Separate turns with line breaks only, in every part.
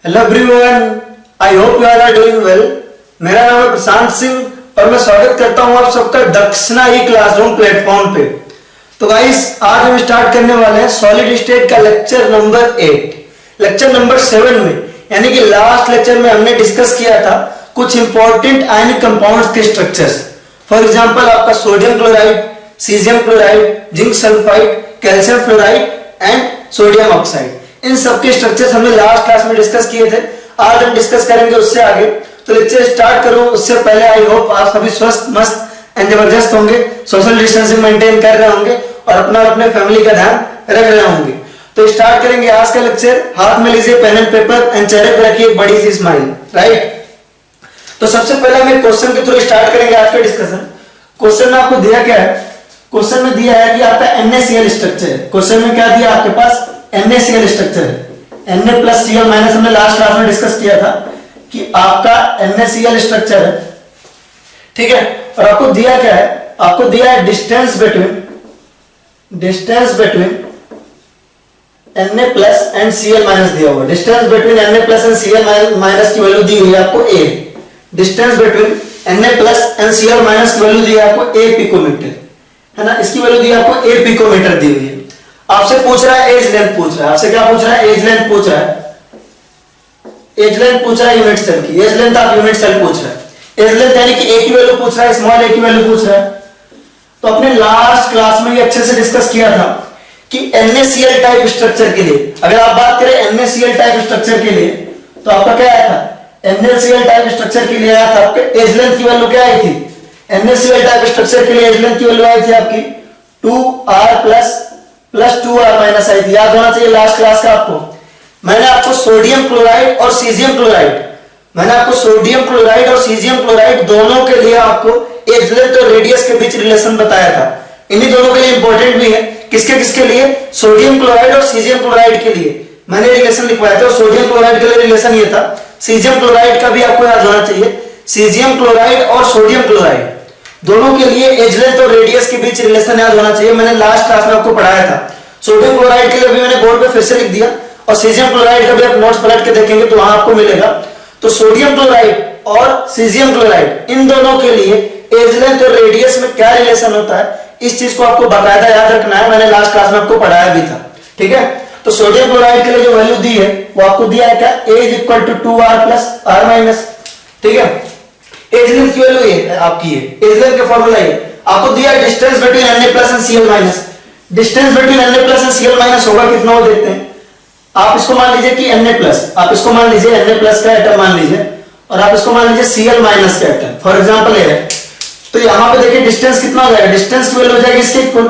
Hello everyone, I hope you are doing well. मेरा नाम है प्रशांत सिंह और मैं स्वागत करता हूं आप सबका दक्षिणा ई क्लासरूम प्लेटफॉर्म पे। तो गाइस, आज हम स्टार्ट करने वाले हैं सॉलिड स्टेट का लेक्चर नंबर 8। लेक्चर नंबर 7 में यानी कि लास्ट लेक्चर में हमने डिस्कस किया था कुछ इंपॉर्टेंट आयनिक कंपाउंड्स के स्ट्रक्चर्स। फॉर एग्जांपल आपका sodium chloride, caesium chloride, zinc sulphide, calcium fluoride and sodium oxide. इन सबके स्ट्रक्चर्स हमने लास्ट क्लास में डिस्कस किए थे। आज हम डिस्कस करेंगे उससे आगे। तो लेक्चर स्टार्ट करूं उससे पहले आई होप आप सभी स्वस्थ, मस्त एंड जबरदस्त होंगे, सोशल डिस्टेंसिंग मेंटेन कर रहे होंगे और अपना अपने फैमिली का ध्यान रख रहे होंगे। तो स्टार्ट करेंगे आज का लेक्चर। हाथ में लीजिए पेन एंड पेपर एंड चेहरे पर रखिए एक बड़ी सी स्माइल, राइट। तो सबसे पहले हम एक क्वेश्चन के थ्रू स्टार्ट करेंगे आज का डिस्कशन। क्वेश्चन में आपको दिया क्या है? क्वेश्चन में दिया है कि आपका NaCl स्ट्रक्चर है। क्वेश्चन में क्या दिया आपके पास? NaCl स्ट्रक्चर है। Na प्लस Cl माइनस हमने लास्ट क्लास में डिस्कस किया था कि आपका NaCl स्ट्रक्चर है, ठीक है। और आपको दिया क्या है? आपको दिया है distance between Na plus and Cl minus दिया हुआ। Distance between Na plus and Cl minus की वैल्यू दी हुई है आपको A। Distance between Na plus and Cl minus की वैल्यू दी है आपको A पिकोमीटर, है ना। इसकी वैल्यू दी है आपको A पिकोमीटर दी हुई है। आपसे पूछ रहा है एज लेंथ पूछ रहा है। आपसे क्या पूछ रहा है? एज लेंथ पूछ रहा है। एज लेंथ पूछ रहा है यूनिट सेल की। एज लेंथ आप यूनिट सेल पूछ रहा है। एज लेंथ यानी कि A की वैल्यू पूछ रहा है, स्मॉल a की वैल्यू पूछ रहा है। तो अपने लास्ट क्लास में ये अच्छे से डिस्कस किया था कि NaCl टाइप स्ट्रक्चर के लिए, अगर आप बात करें NaCl टाइप स्ट्रक्चर के लिए, तो आपका क्या आया था? NaCl टाइप स्ट्रक्चर के लिए आया था आपके एज लेंथ की वैल्यू क्या आई थी? NaCl टाइप स्ट्रक्चर के लिए एज लेंथ की वैल्यू आई थी आपकी 2R प्लस 2R माइनस आई थी। याद होना चाहिए लास्ट क्लास का आपको। मैंने आपको सोडियम क्लोराइड और सीजियम क्लोराइड दोनों के लिए आपको एज लेंथ और रेडियस के बीच रिलेशन बताया था। इन्हीं दोनों के लिए इंपॉर्टेंट भी है। किसके किसके लिए? सोडियम क्लोराइड और सीजियम क्लोराइड के लिए मैंने रिलेशन लिखवाया था। सोडियम क्लोराइड के लिए रिलेशन ये था। सीजियम क्लोराइड का भी आपको याद होना चाहिए। सीजियम क्लोराइड और सोडियम क्लोराइड दोनों के लिए एज लेंथ और रेडियस के बीच रिलेशन याद होना चाहिए। मैंने लास्ट क्लास में आपको पढ़ाया था। सोडियम क्लोराइड के लिए भी मैंने बोर्ड पे फिर से लिख दिया और सीजियम क्लोराइड का भी आप नोट्स पलट के देखेंगे तो वहां आपको मिलेगा। तो सोडियम क्लोराइड और सीजियम क्लोराइड इन दोनों के लिए एज लेंथ और रेडियस में क्या रिलेशन होता है, इस चीज को आपको बाकायदा याद रखना है। मैंने लास्ट क्लास में आपको पढ़ाया भी था, ठीक है। तो सोडियम क्लोराइड के लिए जो वैल्यू दी है वो आपको दिया है क्या? A is equal to 2R plus R minus, ठीक है। एज लेंथ की वैल्यू ये आपकी है। एज लेंथ का फार्मूला ये आपको दिया है distance between Na plus and Cl minus. Distance between Na plus and Cl minus होगा कितना हो देखते हैं। आप इसको मान लीजिए कि Na प्लस, आप इसको मान लीजिए Na प्लस का एटम मान लीजिए और आप इसको मान लीजिए Cl माइनस का एटम, फॉर एग्जांपल ये है। तो यहां पे देखिए डिस्टेंस कितना हो जाएगा? डिस्टेंस की वैल्यू हो जाएगी इसके इक्वल,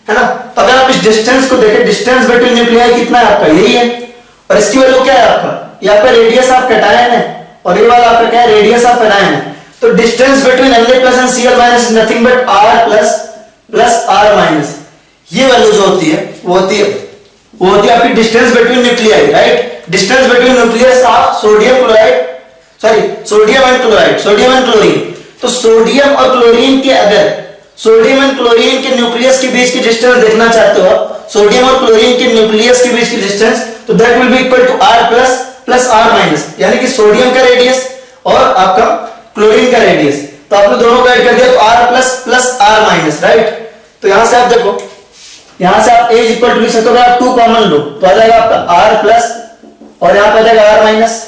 है ना। तो अगर आप इस डिस्टेंस को देखें, डिस्टेंस बिटवीन न्यूक्लियाई कितना है आपका? यही है। और इसकी वैल्यू क्या है आपका? ये आपका रेडियस ऑफ कैटायन है और ये वाला आपका क्या है? रेडियस ऑफ एनायन है। तो distance between Na plus and Cl minus is nothing but R plus R minus. ये वैल्यू जो होती है वो होती है आपकी distance between nuclei, right. Distance between nucleus of sodium and chlorine. तो सोडियम और क्लोरीन के, अगर सोडियम एंड क्लोरीन के न्यूक्लियस के बीच की डिस्टेंस देखना चाहते हो आप, सोडियम और क्लोरीन के न्यूक्लियस के बीच की डिस्टेंस, तो that will be equal to R plus R minus, यानी कि सोडियम का रेडियस और आपका क्लोरीन का रेडियस। तो आपने दोनों को ऐड कर दिया तो R plus R minus, right. तो यहां से आप देखो, यहां से आप A इक्वल टू लिख सकते हो। आप 2 कॉमन लो तो आ जाएगा आपका R प्लस और यहां पर आ जाएगा R माइनस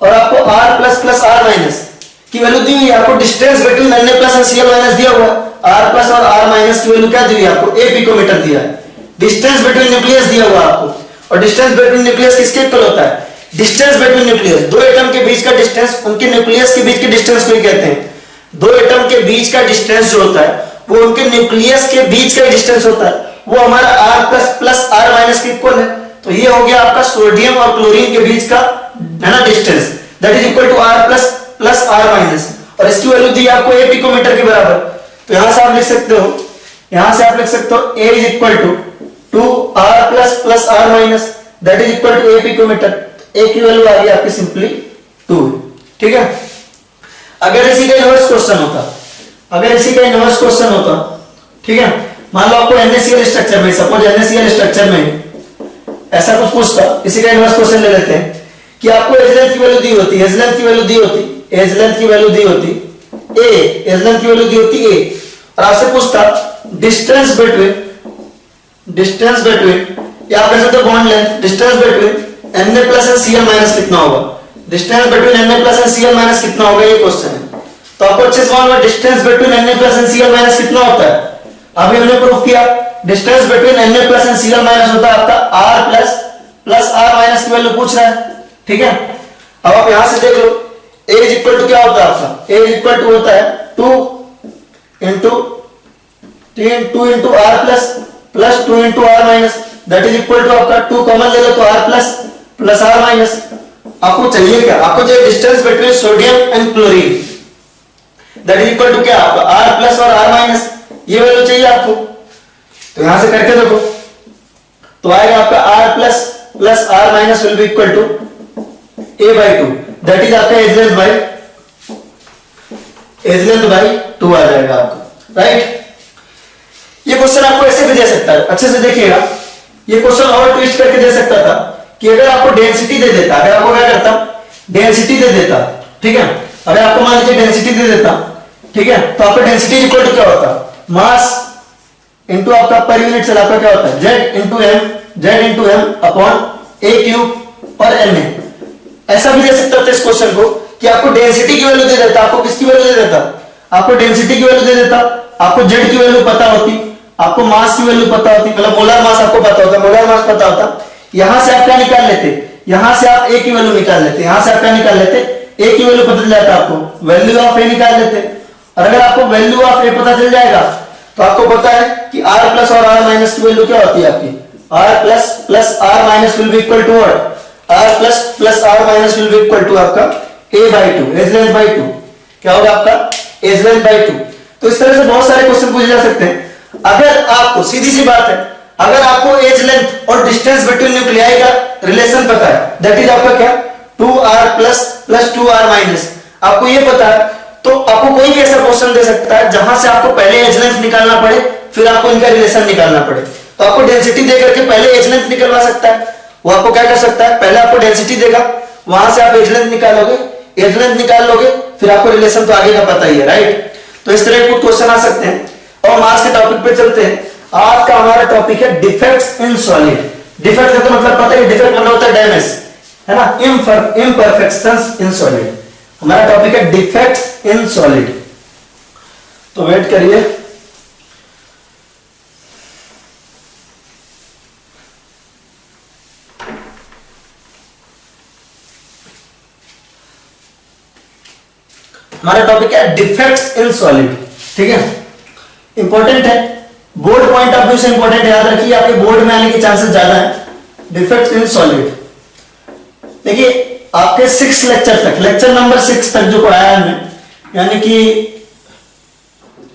और आपको R प्लस R माइनस की वैल्यू दी हुई है। आपको distance between Na plus and Cl minus दिया हुआ है। R प्लस और R माइनस की वैल्यू क्या दी हुई है आपको? A पिकोमीटर दिया है। डिस्टेंस बिटवीन न्यूक्लियस दिया हुआ है आपको, और डिस्टेंस बिटवीन न्यूक्लियस किसके इक्वल होता है? डिस्टेंस बिटवीन न्यूक्लियस, दो एटम के बीच का डिस्टेंस, उनके न्यूक्लियस के बीच के डिस्टेंस को ही कहते हैं। दो एटम के बीच का डिस्टेंस जो होता है वो उनके न्यूक्लियस के बीच का डिस्टेंस होता है, वो हमारा R प्लस R माइनस के इक्वल है। तो ये हो गया आपका सोडियम और क्लोरीन के बीच का, है ना, distance, that is equal to R plus R minus. और इसकी वैल्यू दी आपको A पिकोमीटर के बराबर। तो यहां से आप लिख सकते हो A is equal to 2R plus R minus, that is equal to A picometer. A की वैल्यू आ गई आपकी सिंपली 2, ठीक है। अगर इसी का इनवर्स क्वेश्चन होता, ठीक है, मान लो आपको NaCl स्ट्रक्चर में, सपोज NaCl स्ट्रक्चर में ऐसा कुछ पूछता, इसी का इनवर्स क्वेश्चन ले लेते हैं कि आपको एज लेंथ की वैल्यू दी होती, एज लेंथ की वैल्यू दी होती, एज लेंथ की वैल्यू दी होती ए, एज लेंथ की वैल्यू दी होती ए, और आपसे पूछता डिस्टेंस बिटवीन या आप कह सकते हो bond length, distance between Na plus and Cl minus कितना होगा, distance between Na plus and Cl minus कितना होगा, ये क्वेश्चन है। तो आपको अच्छे से मालूम है distance between Na plus and Cl minus कितना होता है, अभी हमने प्रूफ किया distance between Na plus and Cl minus होता है आपका r प्लस r माइनस की वैल्यू पूछ रहा है, ठीक है। अब आप यहां से देख लो a इज इक्वल टू क्या होता है आपका, a इज इक्वल टू होता है 2 into r plus 2 into r minus, that is equal to आपका 2 कॉमन ले लो तो r प्लस r माइनस। आपको चाहिए क्या, आपको चाहिए distance between sodium and chlorine, that is equal to क्या आपका r प्लस और r माइनस, ये वैल्यू चाहिए आपको। तो यहां से करके देखो तो आएगा आपका r plus r minus will be equal to a/2, that is आपका एज लेंथ बाई 2 आ जाएगा आपका, राइट। ये क्वेश्चन आपको ऐसे भी दे सकता है, अच्छे से देखिएगा, ये क्वेश्चन और ट्विस्ट करके दे सकता था कि अगर आपको डेंसिटी दे देता, अगर आपको क्या करता डेंसिटी दे देता, ठीक है, अगर आपको मान लीजिए डेंसिटी दे देता, ठीक है, तो आपका डेंसिटी इक्वल टू क्या होता, मास इनटू आपका पर यूनिट सेल आपका क्या होता है z into m upon a cube और n। ऐसा भी दे सकता था इस क्वेश्चन को कि आपको डेंसिटी की वैल्यू दे देता, आपको किसकी वैल्यू दे देता, आपको डेंसिटी की वैल्यू दे देता, आपको z की वैल्यू पता होती, आपको मास की वैल्यू पता होती, मतलब मोलर मास आपको पता होता, मोलर मास पता होता, यहां से आप क्या निकाल लेते, यहां से आप a की वैल्यू निकाल लेते, यहां से आप क्या निकाल लेते, a की वैल्यू पता चल जाता आपको, वैल्यू ऑफ a निकाल लेते। और अगर आपको वैल्यू ऑफ a पता चल जाएगा तो आपको पता है कि r प्लस और r माइनस की वैल्यू क्या होती है आपकी, r plus r minus will be equal to what, r plus r minus will be equal to आपका a/2, एज लेंथ बाई 2, क्या होगा आपका एज लेंथ बाई 2। तो इस तरह से बहुत सारे क्वेश्चन पूछे जा सकते हैं। अगर आपको सीधी सी बात है, अगर आपको एज लेंथ और डिस्टेंस बिटवीन न्यूक्लियाई का रिलेशन पता है, दैट इज आपका क्या 2r प्लस 2r माइनस, आपको ये पता है, तो आपको कोई भी ऐसा क्वेश्चन दे सकता है जहां से आपको पहले एज लेंथ निकालना पड़े फिर आपको इनका रिलेशन निकालना पड़े। तो आपको डेंसिटी दे करके पहले एज लेंथ निकलवा सकता है, वो आपको क्या कर सकता है, पहले आपको डेंसिटी देगा, वहां से आप एज लेंथ निकालोगे, एज लेंथ निकाल लोगे, फिर आपको रिलेशन तो आगे का पता ही है, राइट। तो इस तरह के कुछ क्वेश्चन आ सकते हैं। और मास के टॉपिक पे चलते हैं। आज का हमारा टॉपिक है डिफेक्ट्स इन सॉलिड। डिफेक्ट का तो मतलब पता है, डिफेक्ट मतलब होता है डैमेज, है ना, इम्परफेक्शंस इन सॉलिड। हमारा टॉपिक है डिफेक्ट्स इन सॉलिड। तो वेट करिए, हमारा टॉपिक है डिफेक्ट्स इन सॉलिड, ठीक है, इंपॉर्टेंट है, बोर्ड पॉइंट ऑफ व्यू से इंपॉर्टेंट है, याद रखिए, आपके बोर्ड में आने के चांसेस ज्यादा है। डिफेक्ट्स इन सॉलिड, देखिए आपके 6 लेक्चर तक, लेक्चर नंबर 6 तक जो पढ़ाया हमने, यानी कि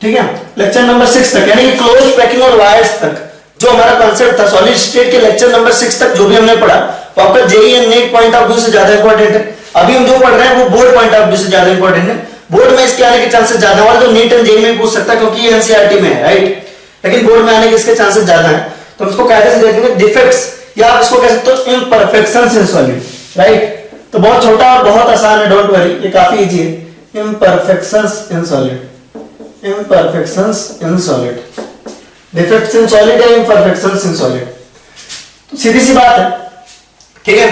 ठीक है, लेक्चर नंबर 6 तक यानी कि क्लोज पैकिंग और वायर्स तक जो हमारा कॉन्सेप्ट था सॉलिड स्टेट के, लेक्चर नंबर 6 तक जो भी हमने पढ़ा वो आपका JEE and NEET point of view से ज्यादा इंपॉर्टेंट है। अभी हम जो पढ़ रहे हैं वो बोर्ड पॉइंट ऑफ व्यू से ज्यादा इंपॉर्टेंट है। बोर्ड में इसके आने के चांसेस ज्यादा है, तो नीट एंड जेईई में पूछ सकता है क्योंकि ये एनसीईआरटी में है, राइट, लेकिन बोर्ड में आने के इसके चांसेस ज्यादा है। तो इसको कायदे से देखेंगे डिफेक्ट्स, या आप इसको कह सकते हो इम्परफेक्शंस इन सॉलिड, राइट। तो बहुत छोटा और बहुत आसान है, डोंट वरी, ये काफी इजी है। Imperfections in solid, imperfections in solid, defects in solid या इम्परफेक्शंस इन सॉलिड। तो सीधी सी बात है, ठीक है,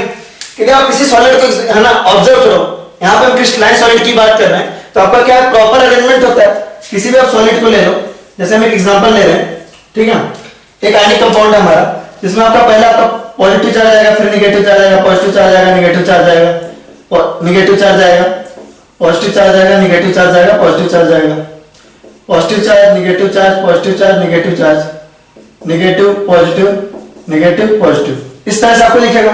क्योंकि आप किसी सॉलिड को है ना ऑब्जर्व करो, यहां पे हम क्रिस्टलाइन सॉलिड की बात कर रहे हैं, तो आपका क्या है, प्रॉपर अरेंजमेंट होता है। किसी भी आप सॉलिड को ले लो, जैसे हम एक एग्जांपल ले रहे हैं, ठीक है, एक आयनिक कंपाउंड है हमारा, जिसमें आपका पहला आपका पॉजिटिव चार्ज आएगा, फिर नेगेटिव चार्ज आएगा, पॉजिटिव चार्ज आएगा, नेगेटिव चार्ज आएगा, नेगेटिव चार्ज आएगा, पॉजिटिव चार्ज आएगा, नेगेटिव चार्ज आएगा, पॉजिटिव चार्ज आएगा, positive charge, negative charge, positive charge, negative charge, negative positive, negative positive, इस तरह से आपको लिखेगा।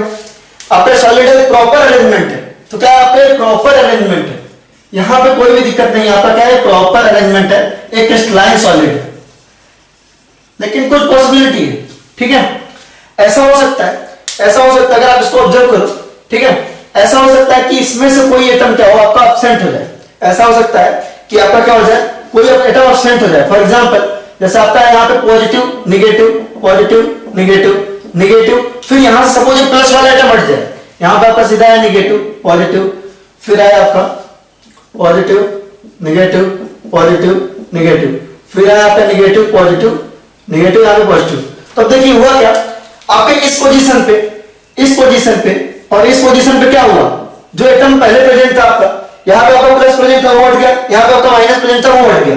आपका सॉलिड है, प्रॉपर अरेंजमेंट है, तो क्या आपके प्रॉपर अरेंजमेंट है, यहां पे कोई भी दिक्कत नहीं, आपका क्या है, प्रॉपर अरेंजमेंट है, एक क्रिस्टलाइन सॉलिड है। लेकिन कुछ पॉसिबिलिटी है, ठीक है, ऐसा हो सकता है, ऐसा हो सकता है, अगर आप इसको ऑब्जर्व करो, ठीक है, ऐसा हो सकता है कि इसमें से कोई एटम क्या हो, आपका एब्सेंट हो जाए। ऐसा हो सकता है कि आपका क्या हो जाए, कोई एटम एब्सेंट हो जाए। फॉर एग्जांपल, जैसे आपका यहाँ पे positive negative, positive negative negative, फिर यहां से सपोज प्लस वाला एटम हट जाए, यहां पे आपका सीधा है नेगेटिव पॉजिटिव, फिर आया आपका पॉजिटिव नेगेटिव पॉजिटिव नेगेटिव, फिर आया आपका नेगेटिव पॉजिटिव नेगेटिव, यहां पे पॉजिटिव। तो अब देखिए हुआ क्या, आपके इस पोजीशन पे और इस पोजीशन पे क्या हुआ, जो एटम पहले प्रेजेंट था आपका, यहां पे आपका प्लस प्रेजेंट था वो हट गया, यहां पे आपका माइनस प्रेजेंट था वो हट गया।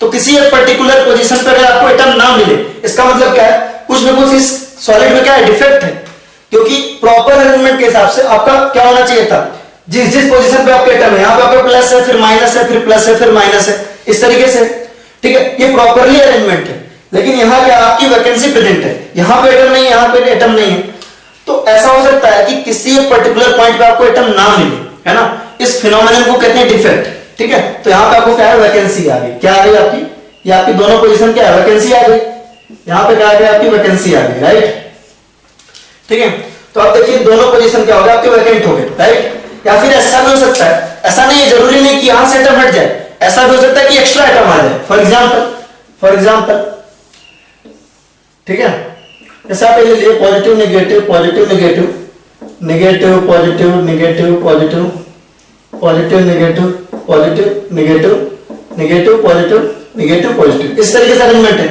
तो किसी एक पर्टिकुलर पोजीशन पर अगर आपको एटम ना मिले, इसका मतलब क्या है, कुछ ना कुछ इस सॉलिड में क्या है, डिफेक्ट है। क्योंकि प्रॉपर अरेंजमेंट के हिसाब से आपका क्या होना चाहिए था, जिस जिस पोजीशन पे आपके एटम है, यहां पे आपका प्लस है, फिर माइनस है, फिर प्लस है, फिर माइनस है, इस तरीके से, ठीक है, ये प्रॉपरली अरेंजमेंट है। लेकिन यहां क्या आपकी वैकेंसी प्रेजेंट है, यहां पे एटम नहीं है, यहां पे एटम नहीं है। तो ऐसा हो सकता है कि किसी एक पर्टिकुलर पॉइंट पे आपको एटम ना मिले, है ना, इस फिनोमेनन को कहते हैं डिफेक्ट, ठीक है। तो यहां पे आपको क्या है, वैकेंसी आ गई, क्या आ गई आपकी, ये आपकी दोनों पोजीशन क्या है, वैकेंसी आ गई, यहां पे क्या आ गया, आपकी वैकेंसी आ गई, राइट, ठीक है। तो आप देखिए दोनों पोजीशन क्या हो गया, आपके वैकेंट हो गए, राइट। या फिर ऐसा भी हो सकता है, ऐसा नहीं है, जरूरी नहीं कि यहां से एटम हट जाए, ऐसा भी हो सकता है कि एक्स्ट्रा एटम आ जाए, फॉर एग्जांपल, ठीक है, जैसे आप ले लिए positive negative positive negative negative positive negative positive positive negative positive negative negative positive negative positive, इस तरीके से अरेंजमेंट है।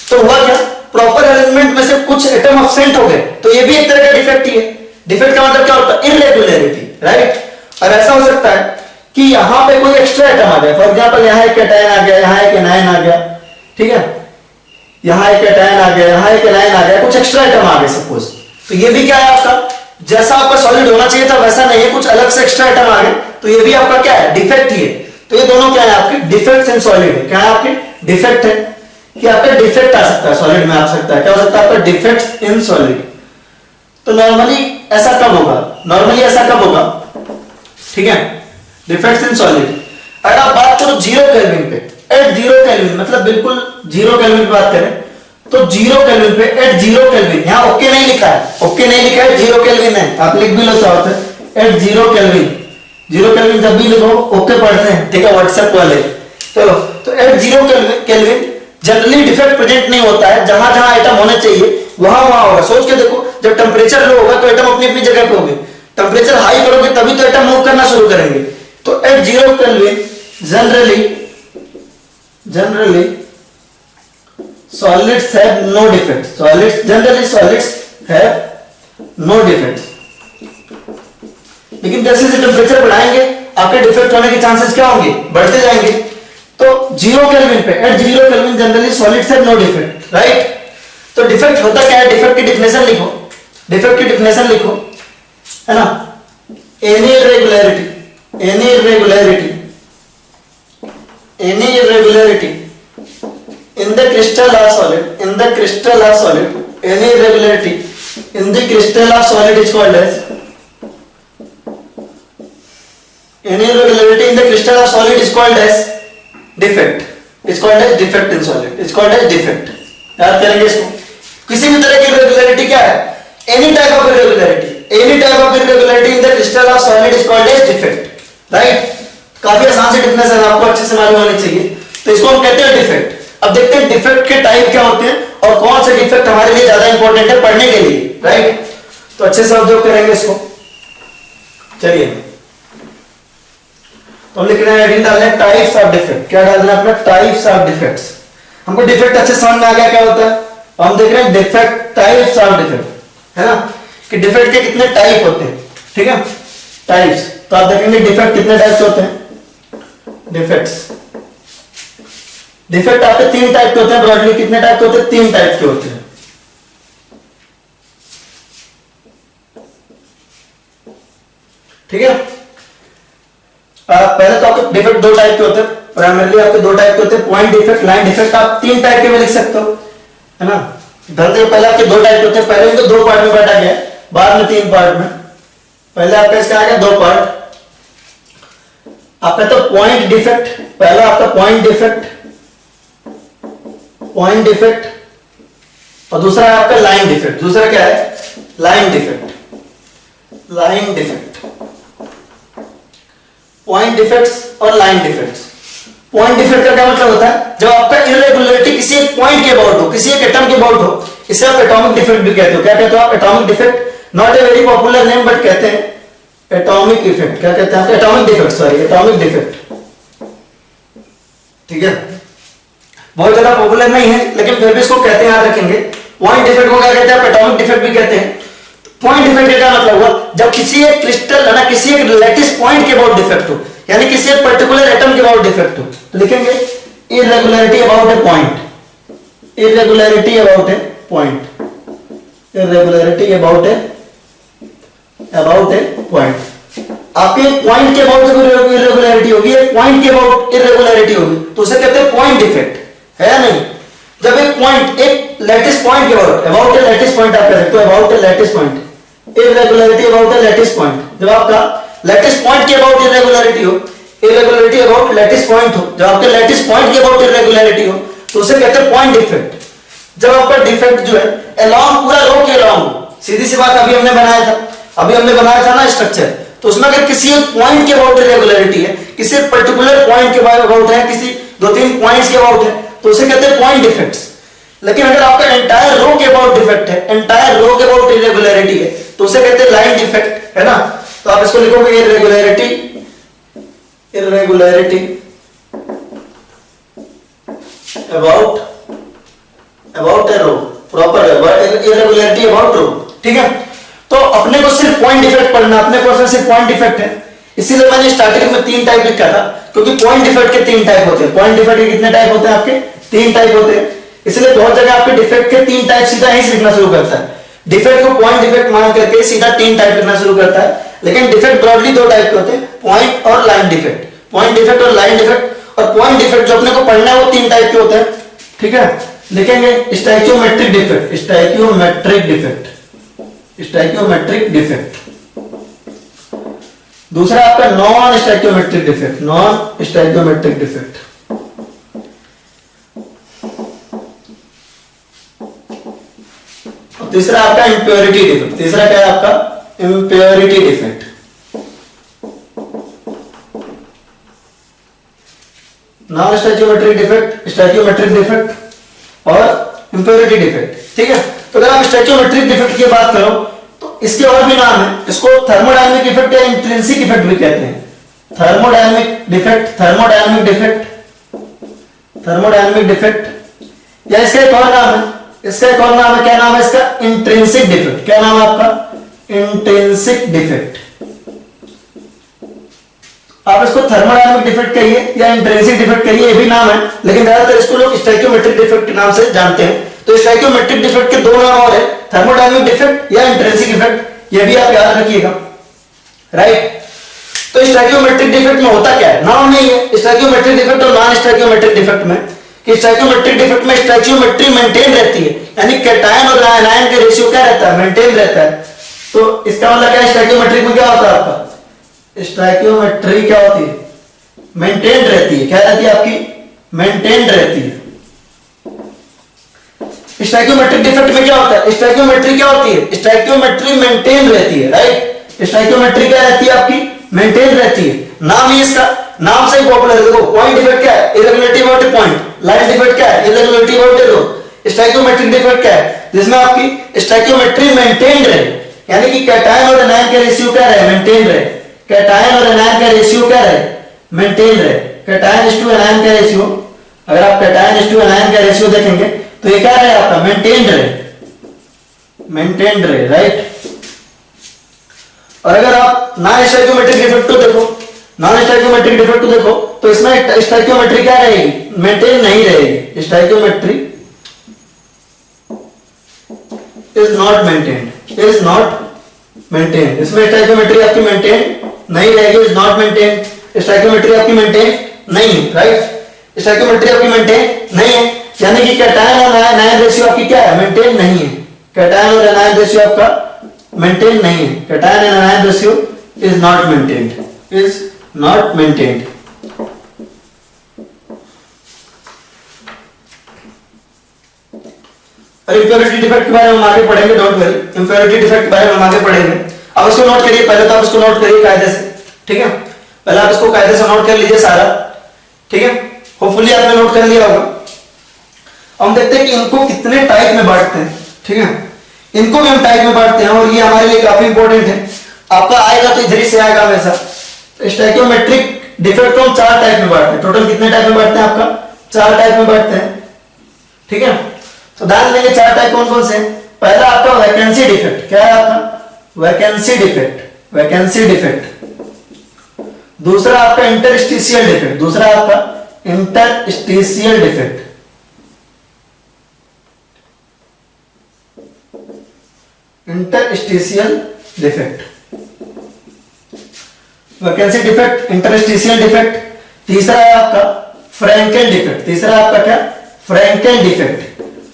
तो हुआ क्या, प्रॉपर अरेंजमेंट में से कुछ एटम एब्सेंट हो गए, तो ये भी एक तरह का डिफेक्ट ही है। डिफेक्ट का मतलब क्या होता है, इररेगुलरिटी, राइट। और ऐसा हो सकता है कि यहां पे कोई एक्स्ट्रा एटम आ जाए, फॉर एग्जांपल यहां एक कैटायन आ गया, यहां एक एनायन आ गया, ठीक है, यहां एक कैटायन आ गया, यहां एक एनायन आ गया, कुछ एक्स्ट्रा आइटम आ गए सपोज। तो ये भी क्या है आपका, जैसा आपका सॉलिड होना चाहिए था वैसा नहीं है, कुछ अलग से एक्स्ट्रा आइटम आ गए, तो ये भी आपका क्या है, डिफेक्ट ही है। तो ये दोनों क्या है आपके, डिफेक्ट्स इन सॉलिड है। क्या है आपके, डिफेक्ट है, कि आपका डिफेक्ट आ सकता है सॉलिड में, आ सकता है, क्या हो सकता है आपका, डिफेक्ट इन सॉलिड। तो नॉर्मली ऐसा कब होगा, ठीक है, डिफेक्ट्स इन सॉलिड। अगर आप बात करो 0 केल्विन पे, एट 0 केल्विन मतलब बिल्कुल 0 केल्विन पे बात करें, तो 0 केल्विन पे एट 0 केल्विन, यहां ओके नहीं लिखा है, 0 केल्विन है, आप लिख भी लो चाहो तो एट 0 केल्विन, 0 केल्विन जब भी लिखो ओके पढ़ते हैं, ठीक है, व्हाट्सएप वाले। चलो, तो at 0 kelvin generally defect present नहीं होता है, जहां जहां आइटम होने चाहिए वहां वहां होगा। सोच के देखो, जब टेम्परेचर लो होगा तो आइटम अपनी अपनी जगह पे होंगे, टेम्परेचर हाई करोगे तभी तो आइटम मूव करना शुरू करेंगे। तो at 0 kelvin generally solids have no defects, generally solids have no defects। लेकिन जैसे जैसे टेम्परेचर बढ़ाएंगे आपके डिफेक्ट होने के चांसेस क्या होंगे, बढ़ते जाएंगे। तो 0 केल्विन पे, at 0 kelvin generally solids have no defect, right. तो डिफेक्ट होता क्या है, डिफेक्ट की डिफिनेशन लिखो, है ना, any irregularity in the crystal or solid, any irregularity in the crystal or solid is called as, defect, is called as defect in solid, is called as defect। याद करेंगे इसको, किसी भी तरह की irregularity क्या है, any type of irregularity in the crystal or solid is called as defect, right। काफी आसान से डिफिनेशन आपको अच्छे से मालूम होनी चाहिए, तो इसको हम कहते हैं डिफेक्ट। अब देखते हैं डिफेक्ट के टाइप क्या होते हैं और कौन से डिफेक्ट हमारे लिए ज्यादा इंपॉर्टेंट है पढ़ने के लिए, राइट। तो अच्छे से ऑब्जर्व करेंगे इसको। चलिए, तो हम लिख रहे हैं, हेडिंग डाल रहे हैं टाइप्स ऑफ डिफेक्ट। क्या डालना है अपना, टाइप्स ऑफ डिफेक्ट्स। हमको डिफेक्ट अच्छे समझ में आ गया क्या होता है, हम देख रहे हैं डिफेक्ट, टाइप्स ऑफ डिफेक्ट, है ना, कि डिफेक्ट के कितने टाइप होते हैं, ठीक है, टाइप्स। तो आप देखेंगे डिफेक्ट कितने टाइप्स होते हैं, डिफेक्ट आपके 3 टाइप के होते हैं, ब्रॉडली कितने टाइप के होते हैं, 3 टाइप के होते हैं, ठीक है। पहले तो आपके डिफेक्ट 2 टाइप के होते हैं, प्राइमरली आपके 2 टाइप के होते हैं, पॉइंट डिफेक्ट, लाइन डिफेक्ट। आप 3 टाइप के भी लिख सकते हो, है ना। धरते पहले आपके 2 टाइप के होते हैं, पहले इनको 2 पार्ट में बांटा गया, बाद में 3 पार्ट में। पहले आपका इसका आ गया 2 पार्ट, आपका तो पॉइंट डिफेक्ट, पहला आपका पॉइंट डिफेक्ट और दूसरा है आपका लाइन डिफेक्ट। दूसरा क्या है, लाइन डिफेक्ट। पॉइंट डिफेक्ट्स और लाइन डिफेक्ट्स। पॉइंट डिफेक्ट का क्या मतलब होता है, जब आपका इरेगुलरिटी किसी एक पॉइंट के अबाउट हो, किसी एक एटम के अबाउट हो, इसे आप एटॉमिक डिफेक्ट भी कहते हो। क्या कहते हो आप, atomic defect. Not a very popular name but कहते हैं एटॉमिक इफेक्ट। क्या कहते हैं? Atomic defect, sorry atomic defect. ठीक है, बहुत ज्यादा पॉपुलर नहीं है लेकिन फिर भी इसको कहते हैं, याद रखेंगे। पॉइंट डिफेक्ट को क्या कहते हैं? एटॉमिक डिफेक्ट भी कहते हैं। पॉइंट डिफेक्ट का क्या मतलब हुआ? जब किसी एक क्रिस्टल है ना, किसी एक लैटिस पॉइंट के अबाउट डिफेक्ट हो, यानी किसी एक पर्टिकुलर एटम के अबाउट डिफेक्ट हो, तो लिखेंगे irregularity about a point, irregularity about a point, irregularity about a point. आपके पॉइंट के अबाउट इरेगुलरिटी होगी, पॉइंट के अबाउट इरेगुलरिटी होगी, तो उसे कहते हैं पॉइंट डिफेक्ट, है या नहीं? जब एक पॉइंट, एक लैटिस पॉइंट के अबाउट ए लैटिस पॉइंट आप कह सकते हो, about A lattice point, irregularity about A lattice point. जब आपका लैटिस पॉइंट के अबाउट इरेगुलरिटी हो, इरेगुलरिटी अबाउट लैटिस पॉइंट हो, जब आपके लैटिस पॉइंट के अबाउट इरेगुलरिटी हो, तो उसे कहते हैं पॉइंट डिफेक्ट। जब आपका डिफेक्ट जो है अलोंग, पूरा रो के अलोंग, सीधी सी बात, अभी हमने बनाया था ना स्ट्रक्चर, तो उसमें अगर किसी एक पॉइंट के अबाउट इरेगुलरिटी है, किसी पर्टिकुलर पॉइंट के अबाउट है, किसी 2-3 पॉइंट्स के अबाउट है, तो उसे कहते हैं पॉइंट डिफेक्ट्स। लेकिन अगर आपका एंटायर रो के अबाउट डिफेक्ट है, एंटायर रो के अबाउट इरेगुलरिटी है, तो उसे कहते हैं लाइन डिफेक्ट, है ना? तो आप इसको लिखोगे irregularity, irregularity about a row, proper irregularity about row. ठीक है, तो अपने को सिर्फ पॉइंट डिफेक्ट पढ़ना, अपने क्वेश्चन सिर्फ पॉइंट डिफेक्ट है, इसीलिए मैंने स्टार्टिंग में 3 टाइप लिखा था, क्योंकि पॉइंट डिफेक्ट के 3 टाइप होते हैं। पॉइंट डिफेक्ट के कितने टाइप होते हैं आपके? 3 टाइप होते हैं। इसलिए बहुत जगह आपके डिफेक्ट के 3 टाइप सीधा यहीं से लिखना शुरू करता है। डिफेक्ट को पॉइंट डिफेक्ट मान करके सीधा 3 टाइप लिखना शुरू करता है, लेकिन डिफेक्ट ब्रॉडली 2 टाइप के होते हैं, पॉइंट और लाइन डिफेक्ट। पॉइंट डिफेक्ट और लाइन डिफेक्ट, और पॉइंट डिफेक्ट जो अपने को पढ़ना है वो 3 टाइप के होते हैं। ठीक है, लिखेंगे stoichiometric defect, stoichiometric defect, stoichiometric defect. दूसरा आपका non stoichiometric defect, non stoichiometric defect. और तीसरा आपका इंप्योरिटी डिफेक्ट। तीसरा क्या है आपका? Impurity defect. Non stoichiometric defect, stoichiometric defect और इंप्योरिटी डिफेक्ट। ठीक है, तो अगर आप स्टैइकियोमेट्रिक डिफेक्ट की बात करो तो इसके और भी नाम है। इसको थर्मोडायनामिक इफेक्ट या इंट्रिंसिक इफेक्ट भी कहते हैं। Thermodynamic defect, thermodynamic defect, thermodynamic defect, या इसका एक और नाम है, इसका एक और नाम है, क्या नाम है इसका? Intrinsic defect. क्या नाम है आपका? Intrinsic defect. आप इसको थर्मोडायनामिक डिफेक्ट कहिए या इंट्रिंसिक डिफेक्ट कहिए, ये भी नाम है, लेकिन ज्यादातर इसको लोग स्टैइकियोमेट्रिक डिफेक्ट के नाम से जानते हैं। तो स्टैइकियोमेट्रिक डिफेक्ट के 2 नाम और है, थर्मोडायनामिक डिफेक्ट या इंट्रिंसिक डिफेक्ट, ये भी आप याद रखिएगा, राइट? तो स्टैइकियोमेट्रिक डिफेक्ट में होता क्या है? नाम नहीं है स्टैइकियोमेट्रिक डिफेक्ट और नॉन स्टैइकियोमेट्रिक डिफेक्ट में, कि स्टैइकियोमेट्रिक डिफेक्ट में स्टैइकियोमेट्री मेंटेन रहती है, यानी कैटायन और आयन का रेशियो क्या रहता है? मेंटेन रहता है। तो इसका मतलब क्या है? स्टैइकियोमेट्रिक में क्या होता है आपका? स्टैइकियोमेट्री क्या होती है? मेंटेन रहती है। क्या रहती है आपकी? मेंटेन रहती है। स्टैइकियोमेट्रिक डिफेक्ट में क्या होता है? स्टैइकियोमेट्री क्या होती है? स्टैइकियोमेट्री मेंटेन रहती है, राइट? स्टैइकियोमेट्री क्या रहती है आपकी? मेंटेन रहती है। नाम ही इसका, नाम से ही पॉपुलर है। देखो, पॉइंट डिफेक्ट क्या है? Irregularity about a point. Line defect क्या है? Irregularity about a row. Stoichiometric defect क्या है? जिसमें आपकी स्टैइकियोमेट्री मेंटेन रहे, यानी कि कैटायन और एनायन का रेशियो क्या रहे? मेंटेन रहे। कैटायन और एनायन का रेशियो क्या रहे? मेंटेन रहे। कैटायन इस टू एनायन का रेशियो, अगर आप कैटायन इस टू एनायन का रेशियो देखेंगे तो ये क्या रहे आपका? मेंटेन रहे, मेंटेन रहे, राइट? और अगर आप नॉन स्टैइकियोमेट्रिक डिफेक्ट को देखो, नॉन स्टैइकियोमेट्रिक डिफेक्ट को देखो, तो इसमें स्टैइकियोमेट्री क्या रहेगी? मेंटेन नहीं रहेगी। Stoichiometry is not maintained, is not maintain. इसमें स्टैइकियोमेट्री आपकी मेंटेन नहीं रहेगी, इज नॉट मेंटेन। स्टैइकियोमेट्री आपकी मेंटेन नहीं है, राइट? स्टैइकियोमेट्री आपकी मेंटेन नहीं है, यानी कि कैटायन और आयन रेशियो आपकी क्या है? मेंटेन नहीं है। कैटायन और आयन रेशियो आपका मेंटेन नहीं है। Cation and ion ratio is not maintained, is not maintained. और इंप्योरिटी डिफेक्ट के बारे में हम आगे पढ़ेंगे, डोंट वरी। इंप्योरिटी डिफेक्ट के बारे में हम आगे पढ़ेंगे। अब इसको नोट करिए, पहले तो आप इसको नोट करिए कायदे से, ठीक है? पहले आप इसको कायदे से नोट कर लीजिए सारा, ठीक है? होपफुली आपने नोट कर लिया होगा। हम देखते हैं कि इनको कितने टाइप में बांटते हैं, ठीक है? इनको भी हम टाइप में बांटते हैं और ये हमारे लिए काफी इंपॉर्टेंट है। आपका आएगा तो इधर ही से आएगा हमेशा। स्टैइकियोमेट्रिक डिफेक्ट को हम 4 टाइप में बांटते हैं। टोटल कितने टाइप में बांटते हैं? आपका 4 टाइप में बांटते हैं, ठीक है। तो ध्यान देंगे 4 टाइप कौन कौन से हैं। पहला आपका वैकेंसी डिफेक्ट। क्या है आपका? Vacancy defect, vacancy defect. दूसरा आपका इंटरस्टिशियल डिफेक्ट, दूसरा आपका interstitial defect. Interstitial defect, vacancy defect, interstitial defect. तीसरा है आपका फ्रैंकेल डिफेक्ट। तीसरा आपका क्या? फ्रैंकेल डिफेक्ट।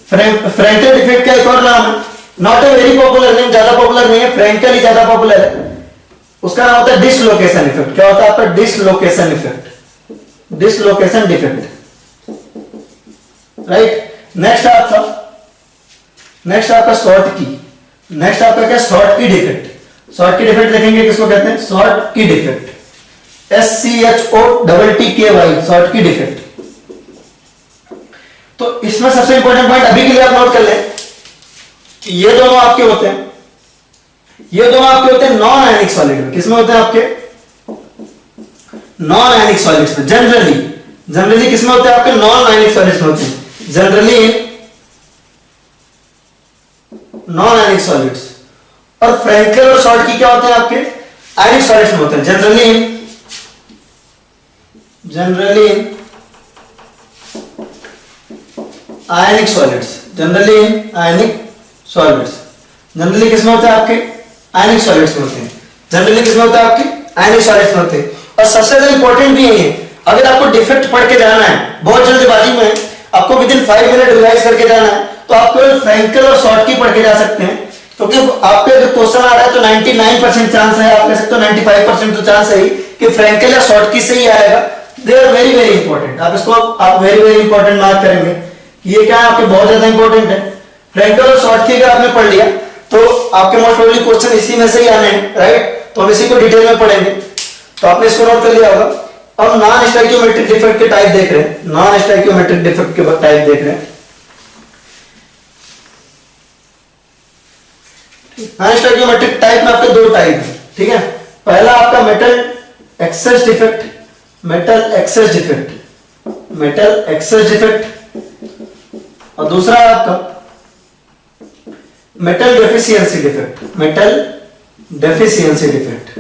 फ्रैंकेल डिफेक्ट का एक और नाम है, not a very popular name, ज्यादा पॉपुलर नहीं है, फ्रैंकेल ही ज्यादा पॉपुलर है। उसका नाम होता है डिसलोकेशन इफेक्ट। क्या होता है आपका? Dislocation effect, dislocation defect, right. Next आपका शॉर्ट की। नेक्स्ट आपका क्या? शॉर्ट की डिफेक्ट। शॉर्ट की डिफेक्ट देखेंगे किसको कहते हैं? शॉर्ट की डिफेक्ट, SCHOTTKY, शॉर्ट की डिफेक्ट। तो इसमें सबसे इंपॉर्टेंट पॉइंट अभी के लिए आप नोट कर लें कि ये दोनों आपके होते हैं, ये दोनों आपके होते हैं नॉन आयनिक सॉलिड में। किसमें होते हैं आपके? नॉन आयनिक सॉलिड्स में। जनरली किसमें होते हैं आपके? नॉन आयनिक सॉलिड्स में होते हैं, जनरली नॉन आयनिक सॉलिड्स। और फ्रैंकेल और शॉर्ट की क्या होते हैं आपके? आयनिक सॉलिड्स में होते हैं, जनरली आयनिक सॉलिड्स, जनरली आयनिक सॉलिड्स। जनरली किसमें होते हैं आपके? आयनिक सॉलिड्स में होते हैं, जनरली किसमें होता है आपके? आयनिक सॉलिड्स में होते हैं। और सबसे ज्यादा इंपॉर्टेंट भी है, अगर आपको डिफेक्ट पढ़ के जाना है, बहुत जल्दबाजी में आपको विदिन 5 मिनट रिवाइज करके जाना है, तो आप केवल फ्रैंकेल और शॉर्ट की पढ़ के जा सकते हैं। क्योंकि आपके अगर क्वेश्चन आ रहा है तो 99% चांस है, आप कह सकते हो 95% तो चांस है ही कि फ्रैंकेल या शॉर्ट की से ही आएगा। They are very very important. आप इसको आप वेरी वेरी इंपॉर्टेंट मार्क करेंगे। ये क्या है आपके? बहुत ज्यादा इंपॉर्टेंट है। फ्रैंकेल और शॉर्ट की अगर आपने पढ़ लिया तो आपके मोस्ट प्रोबेबली क्वेश्चन इसी में से ही आने हैं, राइट। तो हम इसी को डिटेल में पढ़ेंगे। तो आपने इसको नोट कर लिया होगा। अब नॉन स्टैइकियोमेट्रिक डिफेक्ट के टाइप देख रहे हैं, नॉन स्टैइकियोमेट्रिक डिफेक्ट के टाइप देख रहे हैं। नॉन स्टैइकियोमेट्रिक टाइप में आपके 2 टाइप है, ठीक है। पहला आपका metal excess defect, metal excess defect, metal excess defect. और दूसरा आपका metal deficiency defect, metal deficiency defect,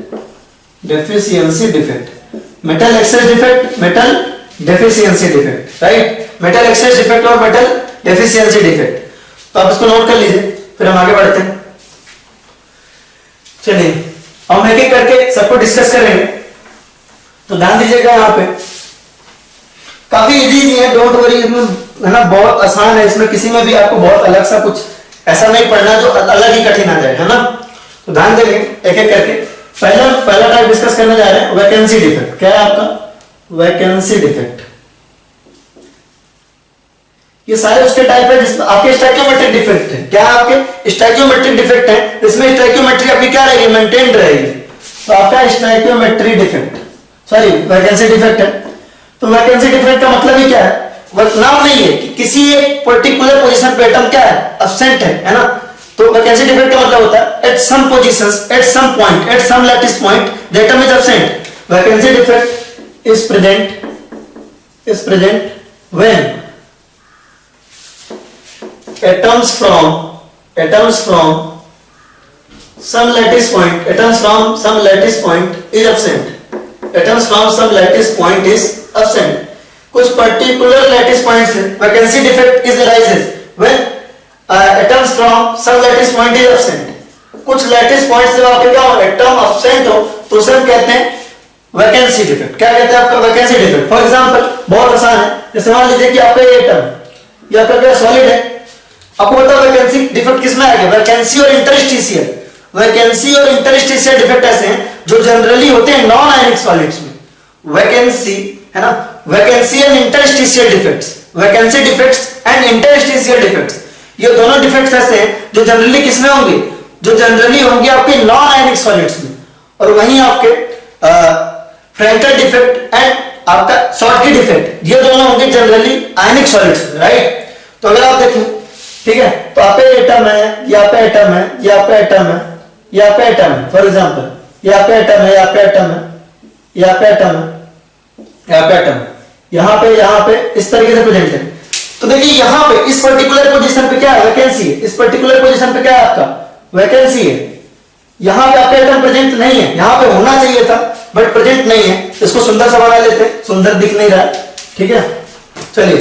deficiency defect. Metal excess defect, metal deficiency defect, right. Metal excess defect और मेटल डेफिशिएंसी डिफेक्ट। तो आप इसको नोट कर लीजिए, फिर हम आगे बढ़ते हैं। चलिए हम एक एक करके सबको डिस्कस करेंगे। तो ध्यान दीजिएगा, यहाँ पे काफी इजी है, डोंट वरी, इसमें है ना, बहुत आसान है। इसमें किसी में भी आपको बहुत अलग सा कुछ ऐसा नहीं पढ़ना जो अलग ही कठिन आ जाए, है ना। तो ध्यान देंगे एक एक करके। पहला टाइप डिस्कस करने जा रहे हैं, वैकेंसी डिफेक्ट। क्या है आपका? Vacancy defect. ये सारे उसके टाइप है जिसमें आपके स्टैइकियोमेट्रिक डिफेक्ट है। क्या आपके? स्टैइकियोमेट्रिक डिफेक्ट है। इसमें स्टैइकियोमेट्री आपकी क्या रहेगी? मेंटेन रहेगी। तो आपका स्टैइकियोमेट्री डिफेक्ट, सॉरी वैकेंसी डिफेक्ट है। तो वैकेंसी डिफेक्ट का मतलब ही क्या है? नाम नहीं है कि किसी एक पर्टिकुलर पोजीशन पे एटम क्या है? अब्सेंट है ना। तो वैकेंसी डिफेक्ट का मतलब होता है at some positions, at some point, at some lattice point the atom is absent. Vacancy defect is present when atoms from some lattice point is absent, atoms from some lattice point is absent। कुछ particular lattice point से vacancy defect is arises when atoms from some lattice point is absent। कुछ lattice point से आपके क्या हो? Atom absent हो तो उसे हम कहते हैं वैकेंसी डिफेक्ट। क्या कहते हैं आपका? Vacancy defect. फॉर एग्जांपल बहुत आसान है, जैसे मान लीजिए कि आपका ये एटम, ये आपका क्या सॉलिड है, आपको पता है वैकेंसी डिफेक्ट किसमें आएगा? वैकेंसी और इंटरस्टिशियल। वैकेंसी और इंटरस्टिशियल डिफेक्ट ऐसे हैं जो जनरली होते हैं नॉन आयनिक सॉलिड्स में। वैकेंसी है ना, vacancy and interstitial defects, vacancy defects and interstitial defects, ये दोनों डिफेक्ट्स ऐसे हैं जो जनरली किसमें होंगे? जो जनरली होंगे आपके नॉन आयनिक सॉलिड्स में। और वहीं आपके फ्रैंकेल डिफेक्ट एंड आपका शॉर्ट की डिफेक्ट, ये दोनों होंगे जनरली आयनिक सॉलिड्स में, राइट। तो अगर आप देखें ठीक है, तो आप पे एटम है, यहाँ पे एटम है, यहाँ पे एटम है, यहाँ पे एटम है, फॉर एग्जांपल यहाँ पे एटम है, यहाँ पे एटम है, यहाँ पे एटम है, यहाँ पे एटम है, यहाँ पे इस तरीके से प्रेजेंट है। तो देखिए यहाँ पे इस पर्टिकुलर पोजीशन पे क्या है, वैकेंसी है। इस पर्टिकुलर पोजीशन पे क्या है आपका, वैकेंसी है। यहाँ पे आपका एटम प्रेजेंट नहीं है, यहाँ पे होना चाहिए था बट प्रेजेंट नहीं है। इसको सुंदर सा बना लेते हैं, सुंदर दिख नहीं रहा है, ठीक है। चलिए,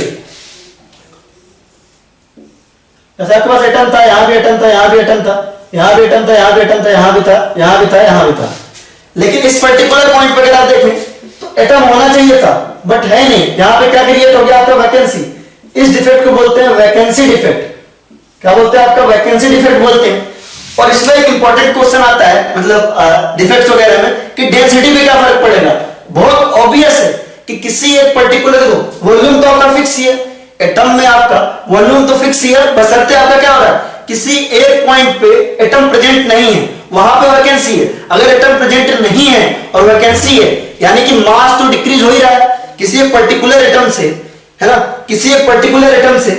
जैसे आपके पास एटम था, यहाँ भी एटम था, यहाँ भी एटम था, यहाँ भी एटम था, यहाँ भी एटम था, यहाँ भी था, यहाँ भी था, यहाँ भी था। लेकिन इस पर्टिकुलर पॉइंट पर अगर आप देखें तो एटम होना चाहिए था बट है नहीं। यहाँ पे क्या क्रिएट हो गया आपका, वैकेंसी। इस डिफेक्ट को बोलते हैं वैकेंसी डिफेक्ट। क्या बोलते हैं आपका, वैकेंसी डिफेक्ट बोलते हैं। और इसमें एक इंपॉर्टेंट क्वेश्चन आता है, मतलब डिफेक्ट्स वगैरह में, कि डेंसिटी पे क्या फर्क पड़ेगा। बहुत ऑब्वियस है कि किसी एक पर्टिकुलर को वॉल्यूम तो आपका फिक्स ही है, एटम में आपका वॉल्यूम तो फिक्स ही है, बशर्ते आपका क्या हो रहा है, किसी एक पॉइंट पे एटम प्रेजेंट नहीं है, वहां पे वैकेंसी है। अगर एटम प्रेजेंट नहीं है और वैकेंसी है, यानी कि मास तो डिक्रीज हो ही रहा है किसी एक पर्टिकुलर एटम से, है ना। किसी एक पर्टिकुलर एटम से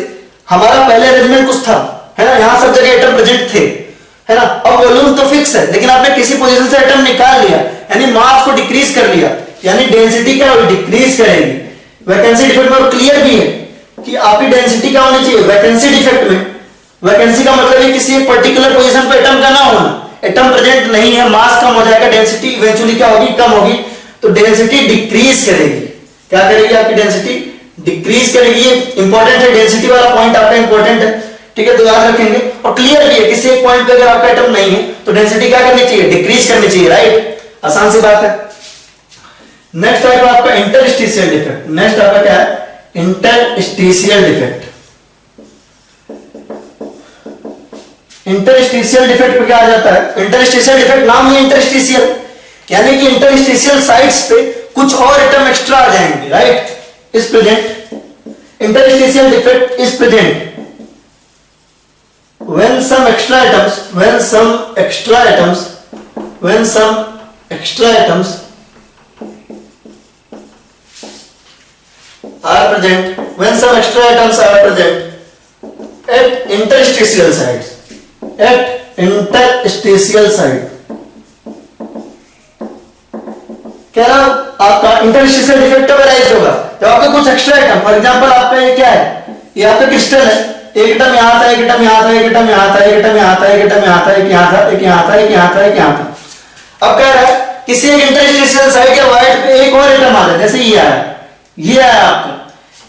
हमारा पहले अरेंजमेंट कुछ था, है ना, यहां सब जगह एटम प्रेजेंट थे, है ना। अब वॉल्यूम तो फिक्स है, लेकिन आपने किसी पोजीशन से एटम निकाल लिया, यानी मास को डिक्रीज कर लिया, यानी डेंसिटी क्या होगी, डिक्रीज करेगी। वैकेंसी डिफेक्ट में क्लियर भी है कि आपकी डेंसिटी क्या होनी चाहिए वैकेंसी डिफेक्ट में। वैकेंसी का मतलब है किसी एक पर्टिकुलर पोजीशन पे एटम का ना होना, एटम प्रेजेंट नहीं है, मास कम हो जाएगा, डेंसिटी इवेंचुअली क्या होगी, कम होगी, तो डेंसिटी डिक्रीज करेगी। क्या करेगी, आपकी डेंसिटी डिक्रीज करेगी। ये इंपॉर्टेंट है, डेंसिटी वाला पॉइंट आपका इंपॉर्टेंट है, ठीक है, तो याद रखेंगे। और क्लियर भी है, किसी एक पॉइंट पे अगर आपका एटम नहीं है तो डेंसिटी क्या करनी चाहिए, डिक्रीज करनी चाहिए, राइट। आसान सी बात है। नेक्स्ट टाइप आपका इंटरस्टिशियल डिफेक्ट। नेक्स्ट आपका क्या है, इंटरस्टिशियल डिफेक्ट। इंटरस्टिशियल डिफेक्ट पे क्या आ जाता है, इंटरस्टिशियल डिफेक्ट नाम ही इंटरस्टिशियल, यानी कि इंटरस्टिशियल साइड्स पे कुछ और एटम एक्स्ट्रा आ जाएंगे, right. Is present interstitial defect is present when some extra atoms are present at interstitial sites, क्या ना आपका इंटरस्टिशियल डिफेक्ट कब अराइज होगा, जब आपके कुछ एक्स्ट्रा एटम, फॉर एग्जांपल आपका ये क्या है, ये आपका क्रिस्टल है, एक एटम यहाँ था, एक एटम यहाँ था, एक एटम यहाँ था, एक एटम यहाँ था, एक एटम यहाँ था, एक यहाँ था, एक यहाँ था, एक यहाँ था, एक यहाँ था। अब कह रहा है किसी एक इंटरस्टिशियल साइड के वाइड पे एक और एटम आ रहा है, जैसे ये आया, ये आया आपका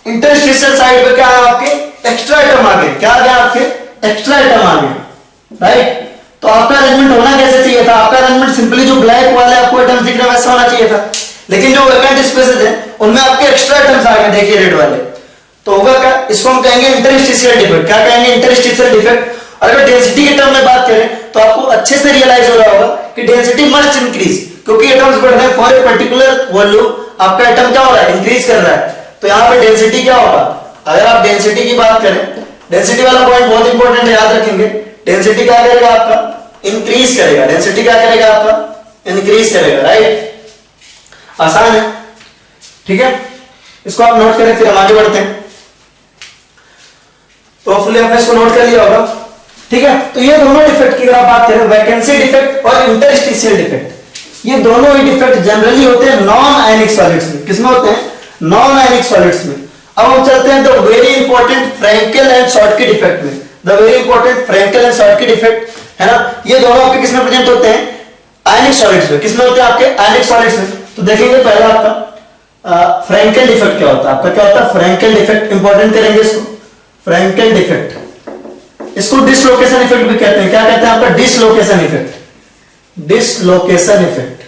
इंटरस्टिशियल साइड पे, क्या है आपके एक्स्ट्रा एटम आ गए, क्या आ गया आपके एक्स्ट्रा एटम आ गए, राइट। तो आपका अरेंजमेंट होना कैसे चाहिए था, आपका अरेंजमेंट सिंपली जो ब्लैक वाले आपको एटम्स दिख रहे हैं वैसा होना चाहिए था, लेकिन जो वैकेंट स्पेसेस हैं उनमें आपके एक्स्ट्रा एटम्स आ गए, देखिए रेड वाले, तो होगा क्या, इसको हम कहेंगे इंटरस्टिशियल डिफेक्ट। क्या कहेंगे, इंटरस्टिशियल डिफेक्ट। और अगर डेंसिटी के टर्म में बात करें तो आपको अच्छे से रियलाइज हो रहा होगा कि डेंसिटी मस्ट इंक्रीज, क्योंकि एटम्स बढ़ रहे हैं फॉर ए पर्टिकुलर वॉल्यूम, आपका एटम क्या हो रहा है, इंक्रीज कर रहा है, तो यहाँ पे डेंसिटी क्या होगा। अगर आप डेंसिटी की बात करें, डेंसिटी वाला पॉइंट बहुत इंपॉर्टेंट है, याद रखेंगे। डेंसिटी क्या करेगा आपका, इंक्रीज करेगा। डेंसिटी क्या करेगा आपका, इंक्रीज करेगा, राइट। आसान है, ठीक है, इसको आप नोट करें, फिर हम आगे बढ़ते हैं। तो होपफुली आपने इसको नोट कर लिया होगा, ठीक है। तो ये दोनों डिफेक्ट की अगर आप बात करें, वैकेंसी डिफेक्ट और इंटरस्टिशियल डिफेक्ट, ये दोनों ही डिफेक्ट जनरली होते हैं नॉन आयनिक सॉलिड्स में। किसमें होते हैं, नॉन आयनिक सॉलिड्स में। अब हम चलते हैं the very important Frenkel and Schottky defect में। The very important Frenkel and Schottky defect, है ना, ये दोनों आपके किसमें प्रेजेंट होते हैं, आयनिक सॉलिड्स में। किसमें होते हैं आपके, आयनिक सॉलिड्स में। तो देखेंगे पहला आपका फ्रैंकेल डिफेक्ट क्या होता है, आपका क्या होता है, फ्रैंकेल डिफेक्ट। इंपॉर्टेंट करेंगे इसको, फ्रैंकेल डिफेक्ट। इसको डिसलोकेशन इफेक्ट भी कहते हैं। क्या कहते हैं आपका, dislocation effect, dislocation effect,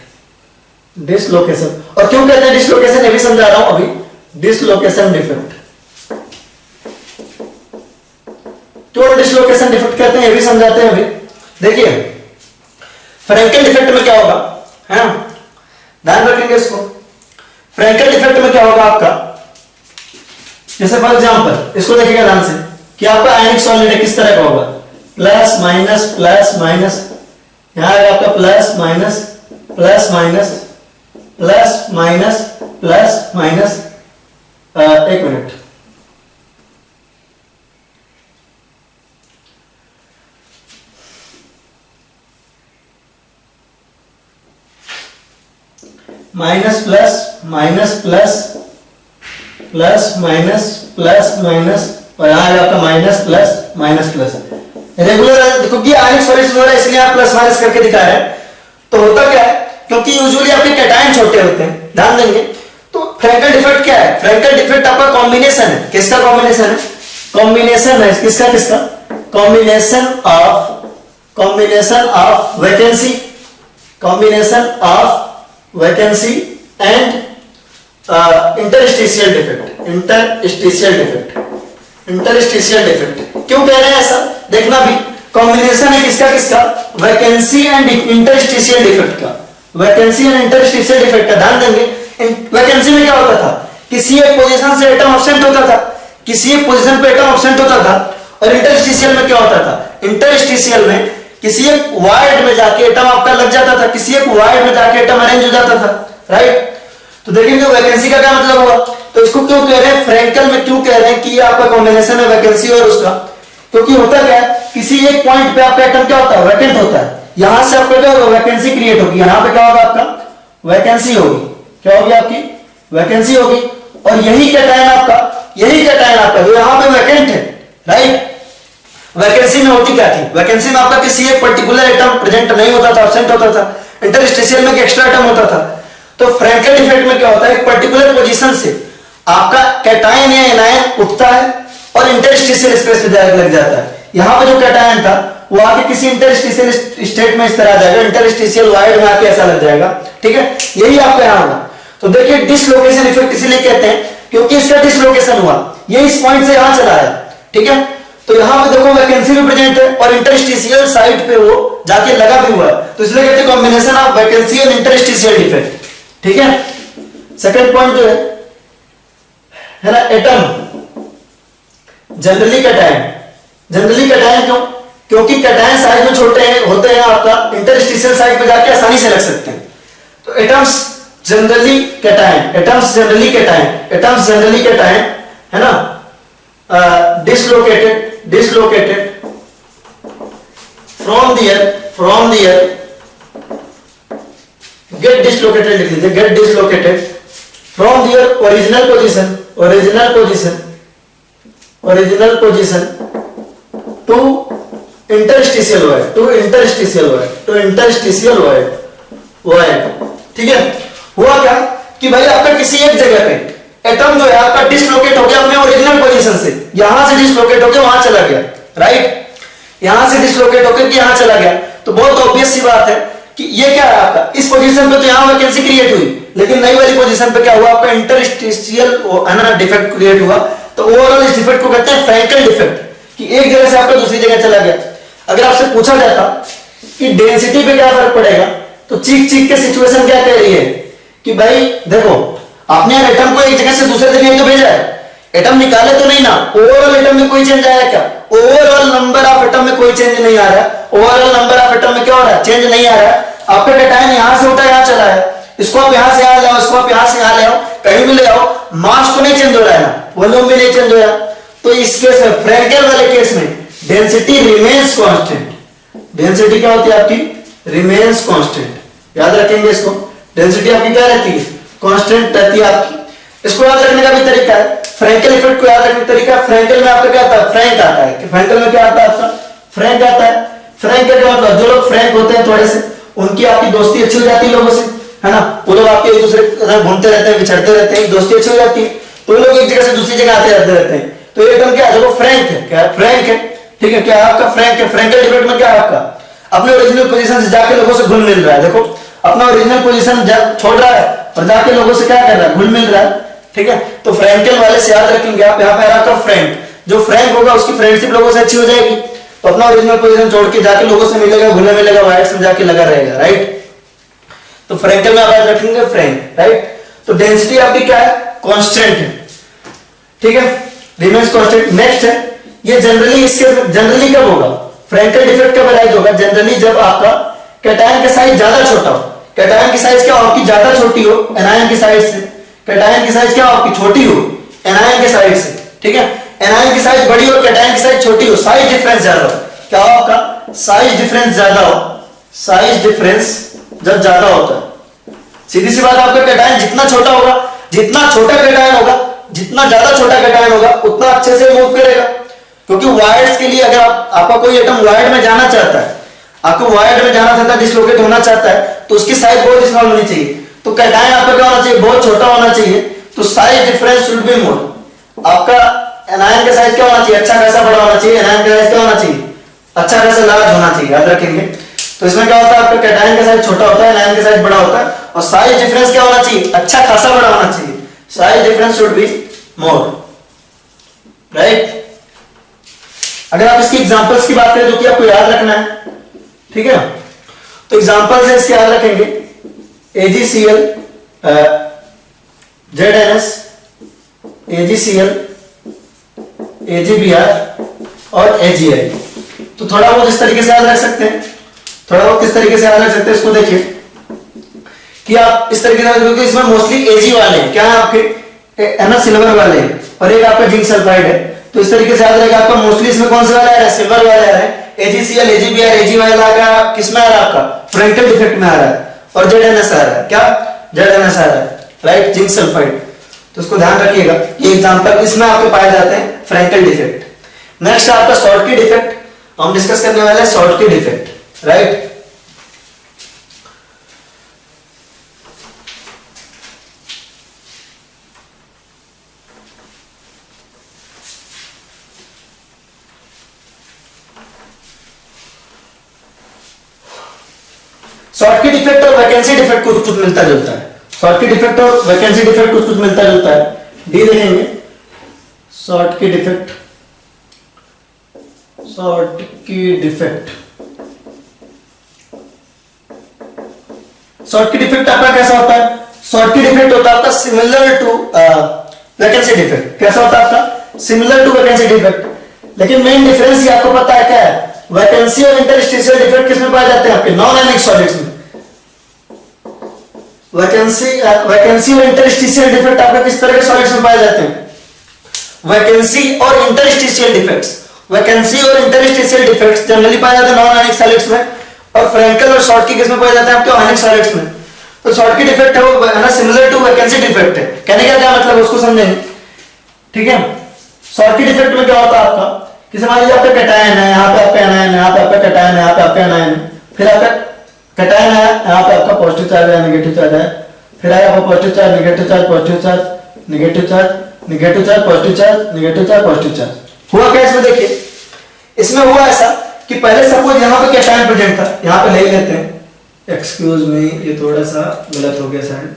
dislocation. और क्यों कहते हैं डिसलोकेशन, ये भी समझा रहा हूं अभी। डिसलोकेशन डिफेक्ट, क्यों डिसलोकेशन डिफेक्ट कहते हैं ये भी समझाते हैं अभी। देखिए फ्रैंकेल डिफेक्ट में क्या होगा, है ना, ध्यान रखेंगे इसको। फ्रैंकेल डिफेक्ट में क्या होगा आपका, जैसे फॉर एग्जांपल इसको देखिएगा ध्यान से कि आपका आयनिक सॉलिड है, किस तरह का होगा, प्लस माइनस प्लस माइनस, यहां आएगा आपका plus minus plus minus plus minus plus minus. एक मिनट, minus plus minus plus plus minus plus minus और यहां आएगा आपका minus plus minus plus. Regular क्योंकि आयनिक सॉल्यूशन हो रहा है इसलिए आप प्लस माइनस करके दिखा रहे हैं। तो होता क्या है, क्योंकि यूजुअली आपके कैटायन छोटे होते हैं, ध्यान देंगे। तो फ्रैंकल डिफेक्ट क्या है? फ्रैंकल डिफेक्ट आपका कॉम्बिनेशन है। किसका कॉम्बिनेशन है? कॉम्बिनेशन है किसका किसका? Combination of vacancy, combination of vacancy and interstitial defect, interstitial defect, interstitial defect. क्यों कह रहे हैं ऐसा? देखना भी, कॉम्बिनेशन है किसका किसका? वैकेंसी एंड इंटरस्टिशियल डिफेक्ट का, वैकेंसी एंड इंटरस्टिशियल डिफेक्ट का। ध्यान देंगे, वैकेंसी में क्या होता था? किसी एक पोजीशन से एटम एब्सेंट होता था, किसी एक पोजीशन पे एटम एब्सेंट होता था। और इंटरस्टिशियल में क्या होता था? इंटरस्टिशियल में किसी एक वाइड में जाके एटम आपका लग जाता था, किसी एक वाइड में जाके एटम अरेंज हो जाता था, राइट। तो देखेंगे वैकेंसी का क्या मतलब हुआ। तो इसको क्यों कह रहे हैं फ्रैंकल में, क्यों कह रहे हैं कि ये आपका कॉम्बिनेशन है वैकेंसी और उसका? क्योंकि होता क्या है, किसी एक पॉइंट पे आपका एटम क्या होता है? वैकेंट होता है। यहां से आपका क्या होगा? वैकेंसी क्रिएट होगी। यहां पे क्या होगा? आपका वैकेंसी होगी। क्या होगी? आपकी वैकेंसी होगी। और यही कैटायन आपका, यही कैटायन आपका जो यहां पे वैकेंट है, राइट। वैकेंसी में होती क्या थी? वैकेंसी में आपका किसी एक पर्टिकुलर एटम प्रेजेंट नहीं होता था, एब्सेंट होता था। इंटरस्टिशियल में एक्स्ट्रा एटम होता था। तो फ्रैंकल डिफेक्ट में क्या होता है? एक पर्टिकुलर पोजीशन से आपका कैटायन या एनायन उठता है और इंटरस्टिशियल स्पेस में जाकर लग जाता है। यहां पे जो कैटायन था वो आके किसी इंटरस्टिशियल स्टेट में इस तरह आ जाएगा, इंटरस्टिशियल वाइड में आके ऐसा लग जाएगा, ठीक है। यही आपका यहां होगा। तो देखिए डिसलोकेशन इफेक्ट इसीलिए कहते हैं क्योंकि इसका डिसलोकेशन हुआ, ये इस पॉइंट से यहां चला है, ठीक है। तो यहां पे देखो वैकेंसी भी प्रेजेंट है और इंटरस्टिशियल साइड पे वो जाके लगा भी हुआ है, तो इसलिए कहते हैं combination of vacancy and interstitial defect, ठीक है। सेकंड पॉइंट जो है ना, atom generally cation, generally cation क्यों? क्योंकि कैटायन साइज में छोटे होते हैं, आपका इंटरस्टिशियल साइड पे जाके आसानी से लग सकते हैं। तो atoms generally cation, atoms generally cation, atoms generally cation, है ना। Dislocated from their get dislocated लिख लीजिए, get dislocated from their original position to interstitial void, ठीक है। हुआ क्या कि भाई आपका किसी एक जगह पे एटम जो है आपका डिसलोकेट हो गया अपने ओरिजिनल पोजीशन से, यहां से डिसलोकेट होकर वहां चला गया, राइट। यहां से डिसलोकेट होकर कि यहां चला गया, तो बहुत ऑब्वियस सी बात है कि ये क्या है आपका, इस पोजीशन पे तो यहां वैकेंसी क्रिएट हुई, लेकिन नई वाली पोजीशन पे क्या हुआ? आपका इंटरस्टिशियल डिफेक्ट क्रिएट हुआ। तो ओवरऑल इस डिफेक्ट को कहते हैं फ्रैंकल डिफेक्ट, कि एक जगह से आपका दूसरी जगह चला गया। अगर आपसे पूछा जाता कि डेंसिटी पे क्या फर्क पड़ेगा, तो चीख के सिचुएशन क्या कह रही है कि भाई देखो आपने यार एटम को एक जगह से दूसरे जगह तो भेजा है, एटम निकाले तो नहीं ना, ओवरऑल एटम में कोई चेंज आया क्या? ओवरऑल नंबर ऑफ एटम में कोई चेंज नहीं आ रहा है। ओवरऑल नंबर ऑफ एटम में क्या हो रहा है? चेंज नहीं आ रहा है। आपका कैटायन यहां से उठा यहां चला है, इसको आप यहां से यहां ले आओ, इसको आप यहां से यहां ले आओ, कहीं भी ले आओ, मास तो नहीं चेंज हो रहा है ना, वॉल्यूम भी नहीं चेंज हो रहा। तो इस केस में, फ्रैंकल वाले केस में, डेंसिटी रिमेन्स कांस्टेंट। डेंसिटी क्या होती है आपकी? Remains constant. याद रखेंगे इसको, डेंसिटी आपकी क्या रहती है? कांस्टेंट रहती है आपकी। इसको याद रखने का भी तरीका है, फ्रैंकल इफेक्ट को याद रखने का तरीका। फ्रैंकल में आपका क्या आता है? फ्रैंक आता है। कि फ्रैंकल में क्या आता है आपका? फ्रैंक आता है। फ्रैंक का मतलब जो लोग फ्रैंक होते हैं थोड़े से, उनकी आपकी दोस्ती अच्छी हो जाती है लोगों से, है ना। वो लोग आपके एक दूसरे घूमते रहते हैं, बिछड़ते रहते हैं, दोस्ती अच्छी हो जाती है, तो वो लोग एक जगह से दूसरी जगह आते रहते हैं। तो एकदम क्या है? देखो फ्रैंक है, क्या फ्रैंक है, ठीक है। क्या आपका फ्रैंक है? फ्रैंकल डिफेक्ट में क्या है आपका? अपने ओरिजिनल पोजीशन से जाके लोगों से घुल मिल रहा है। देखो अपना ओरिजिनल पोजीशन छोड़ रहा है और जाके लोगों से क्या कर रहा है? घुल मिल रहा है, ठीक है। तो फ्रैंकल वाले से याद रखेंगे आप, यहाँ पे आपका फ्रैंक, जो फ्रैंक होगा उसकी फ्रेंडशिप लोगों से अच्छी हो जाएगी, तो अपना ओरिजिनल पोजीशन छोड़ के जाके लोगों से मिलेगा, घुलने मिलेगा, वाइड्स में जाके लगा रहेगा, राइट। तो फ्रैंकल में आप याद रखेंगे फ्रैंक, राइट। तो डेंसिटी आपकी क्या है? कांस्टेंट है, ठीक है, रिमेन्स कांस्टेंट। नेक्स्ट है, ये जनरली, इसके जनरली कब होगा? फ्रैंकल डिफेक्ट कब अराइज होगा? जनरली जब आपका कैटायन का साइज ज्यादा छोटा हो। कैटायन की साइज क्या हो आपकी? ज्यादा छोटी हो एनायन की साइज से। कैटायन की साइज क्या हो आपकी? छोटी हो एनायन की साइज से, ठीक है। एनायन की साइज बड़ी हो, कैटायन की साइज छोटी हो, साइज डिफरेंस ज्यादा हो। क्या हो आपका? साइज डिफरेंस ज्यादा हो। साइज डिफरेंस जब ज्यादा होता है, सीधी सी बात, आपका कैटायन जितना छोटा होगा, जितना छोटा कैटायन होगा, जितना ज्यादा छोटा कैटायन होगा, उतना अच्छे से मूव करेगा। क्योंकि वायर्स के लिए अगर आपका कोई एटम वायर्ड में जाना चाहता है, आपको वायर्ड में जाना चाहता है, डिसलोकेट होना चाहता है, तो उसकी साइज बहुत स्मॉल होनी चाहिए। तो कैटायन आपका क्या होना चाहिए, बहुत छोटा होना चाहिए। तो size difference should be more. आपका एनायन का साइज क्या होना चाहिए, अच्छा खासा बड़ा होना चाहिए। एनायन का साइज क्या होना चाहिए, अच्छा खासा लार्ज होना चाहिए, याद रखेंगे। तो इसमें क्या होता है, आपका कैटायन का साइज छोटा होता है, एनायन का साइज बड़ा होता है, और साइज डिफरेंस क्या होना चाहिए, अच्छा खासा बड़ा होना चाहिए। Size difference should be more, right. अगर आप इसकी एग्जांपल्स की बात करें जो कि आपको याद रखना है, ठीक है, तो एग्जांपल्स है इसके याद रखेंगे, AgCl, ZnS, AgCl, AgBr और AgI। तो थोड़ा बहुत इस तरीके से याद रख सकते हैं, थोड़ा बहुत किस तरीके से याद रख सकते हैं इसको देखिए कि आप इस तरीके से, क्योंकि इसमें मोस्टली Ag वाले हैं, क्या है आपके है ना, सिल्वर वाले, और एक आपका जिंक सल्फाइड है। तो इस तरीके से याद रहेगा आपका, मोस्टली इसमें कौन से वाला है, सिल्वर वाला है। AgCl, AgBr, AgI वाला का किसमें आ रहा है, आपका फ्रैंकल डिफेक्ट में आ रहा है, और ZnS आ रहा है, क्या ZnS आ रहा है, राइट, जिंक सल्फाइड। तो इसको ध्यान रखिएगा, ये एग्जांपल इसमें आपके पाए जाते हैं फ्रैंकल डिफेक्ट। नेक्स्ट आपका शॉर्टकी डिफेक्ट हम डिस्कस करने वाले हैं, Schottky defect, right. Schottky defect और वैकेंसी डिफेक्ट कुछ कुछ मिलता जुलता है। शॉर्टकी डिफेक्ट और वैकेंसी डिफेक्ट कुछ कुछ मिलता जुलता है। डी देखेंगे, Schottky defect, Schottky defect, Schottky defect आपका कैसा होता है, शॉर्टकी डिफेक्ट होता है आपका सिमिलर टू वैकेंसी डिफेक्ट। कैसा होता है आपका, सिमिलर टू वैकेंसी डिफेक्ट। लेकिन मेन डिफरेंस ये आपको पता है क्या है, वैकेंसी और इंटरस्टिशियल डिफेक्ट किसमें पाए जाते हैं, आपके नॉन आयनिक सॉलिड्स में। वैकेंसी और इंटरस्टिशियल डिफेक्ट आपके किस तरह के सॉलिड्स में पाए जाते हैं, वैकेंसी और इंटरस्टिशियल डिफेक्ट्स, वैकेंसी और इंटरस्टिशियल डिफेक्ट्स जनरली पाए जाते हैं नॉन आयनिक सॉलिड्स में, और फ्रैंकल और शॉर्टकी किसमें पाए जाते हैं, आपके आयनिक सॉलिड्स में। तो शॉर्टकी डिफेक्ट है वो है ना, सिमिलर टू वैकेंसी डिफेक्ट है। कहने का क्या मतलब उसको समझेंगे, ठीक है। शॉर्टकी डिफेक्ट में क्या होता है आपका, जैसे मान लीजिए आपका कैटायन है, यहाँ पे आपका एनायन है, यहाँ पे आपका कैटायन है, यहाँ पे आपका एनायन है, फिर आपका कैटायन है, यहाँ पे आपका पॉजिटिव चार्ज है, नेगेटिव चार्ज है, फिर आया आपका positive charge, negative charge, positive charge, negative charge, negative charge, positive charge, negative charge, positive charge. हुआ क्या इसमें, देखिए इसमें हुआ ऐसा कि पहले सपोज यहाँ पे कैटायन प्रेजेंट था, यहाँ पे ले लेते हैं, एक्सक्यूज मी ये थोड़ा सा गलत हो गया साइड,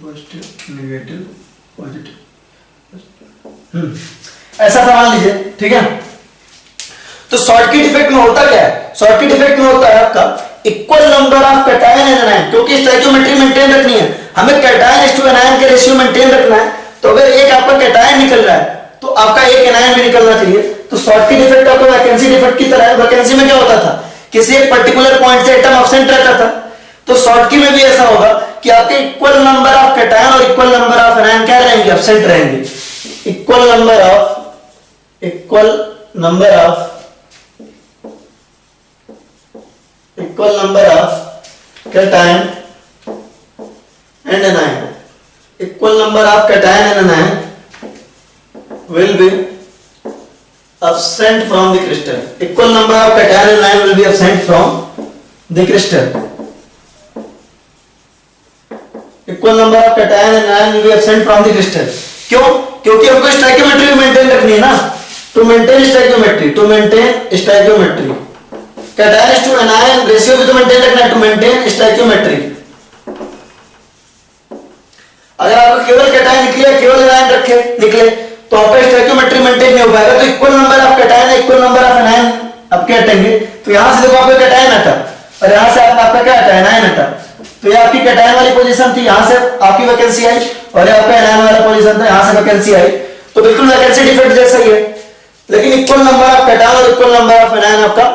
पॉजिटिव नेगेटिव पॉजिटिव, ऐसा मान लीजिए, ठीक है। तो शॉर्टकी डिफेक्ट में होता क्या है, शॉर्टकी डिफेक्ट में होता है आपका equal number of cation and anion, क्योंकि स्टोइकियोमेट्री मेंटेन रखनी है हमें, कैटायन टू एनायन के रेशियो मेंटेन रखना है। तो अगर एक आपका कैटायन निकल रहा है तो आपका एक एनायन भी निकलना चाहिए। तो शॉर्टकी डिफेक्ट आपका वैकेंसी डिफेक्ट की तरह है। वैकेंसी में क्या होता था, किसी एक पर्टिकुलर पॉइंट से एटम एब्सेंट रहता था, तो शॉर्टकी में भी ऐसा होगा कि आपके इक्वल नंबर ऑफ कैटायन और इक्वल नंबर ऑफ एनायन क्या रहेंगे, एब्सेंट रहेंगे। Equal number of cation and anion, equal number of cation and anion will be absent from the crystal. Equal number of cation and anion will be absent from the crystal. Equal number of cation and anion will be absent from the crystal. क्यों? क्योंकि हमको stoichiometry maintain रखनी है ना, to maintain stoichiometry, cation to anion ratio भी तो maintain रखना है, टू मेंटेन स्टोइकियोमेट्री। अगर आपको केवल कैटायन निकले, केवल एनायन रखे निकले, तो आपका स्टोइकियोमेट्री मेंटेन नहीं हो पाएगा। तो equal number of cation, equal number of anion आपके हटेंगे। तो यहां से देखो आपका कैटायन हटा और यहां से आपका क्या हटा, एनायन हटा। तो ये आपकी कैटायन वाली पोजीशन थी, यहां से आपकी वैकेंसी आई, और ये आपका एनायन वाला पोजीशन था, यहां से वैकेंसी आई। तो बिल्कुल वैकेंसी डिफेक्ट जैसा ही है, लेकिन इक्वल नंबर ऑफ कैटायन और इक्वल नंबर ऑफ एनायन आपका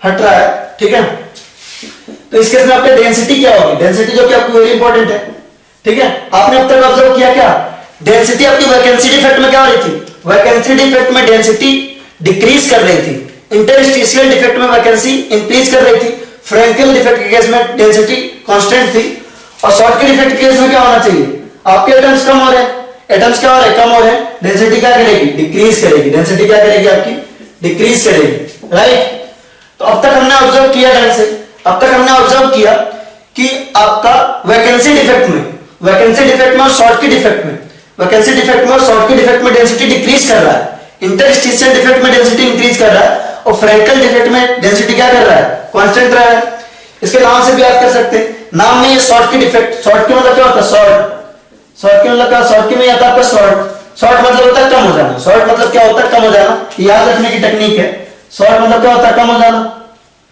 हट रहा है, ठीक है। तो इस केस में आपकी डेंसिटी क्या होगी, डेंसिटी जो कि आपको वेरी इंपॉर्टेंट है, ठीक है। आपने अब तक ऑब्जर्व किया क्या, डेंसिटी आपकी वैकेंसी डिफेक्ट में क्या हो रही थी, वैकेंसी डिफेक्ट में डेंसिटी डिक्रीज कर रही थी, इंटरस्टिशियल डिफेक्ट में वैकेंसी इंक्रीज कर रही थी, फ्रैंकल डिफेक्ट के केस में डेंसिटी कांस्टेंट थी, और शॉर्ट की डिफेक्ट केस में क्या होना चाहिए, आपके एटम्स कम हो रहे हैं, एटम्स क्या हो रहे हैं, कम हो रहे हैं, डेंसिटी क्या करेगी, डिक्रीज करेगी, डेंसिटी क्या करेगी आपकी, डिक्रीज करेगी, राइट। तो अब तक हमने ऑब्जर्व किया ढंग से, अब तक हमने ऑब्जर्व किया कि आपका वैकेंसी डिफेक्ट में और शॉर्ट की डिफेक्ट में, वैकेंसी डिफेक्ट में और शॉर्ट की डिफेक्ट में डेंसिटी डिक्रीज कर रहा है, इंटरस्टिशियल डिफेक्ट में डेंसिटी इंक्रीज कर रहा है, और फ्रैंकल डिफेक्ट में डेंसिटी क्या कर रहा है, कांस्टेंट रहा है। इसके नाम से भी याद कर सकते हैं, नाम में ये शॉर्ट की डिफेक्ट, शॉर्ट की मतलब क्या होता है, शॉर्ट की मतलब क्या, शॉर्ट की में आता है आपका शॉर्ट मतलब होता है कम हो जाना, शॉर्ट मतलब क्या होता है, कम हो जाना, याद रखने की टेक्निक है। शॉर्ट मतलब क्या होता है, कम हो जाना।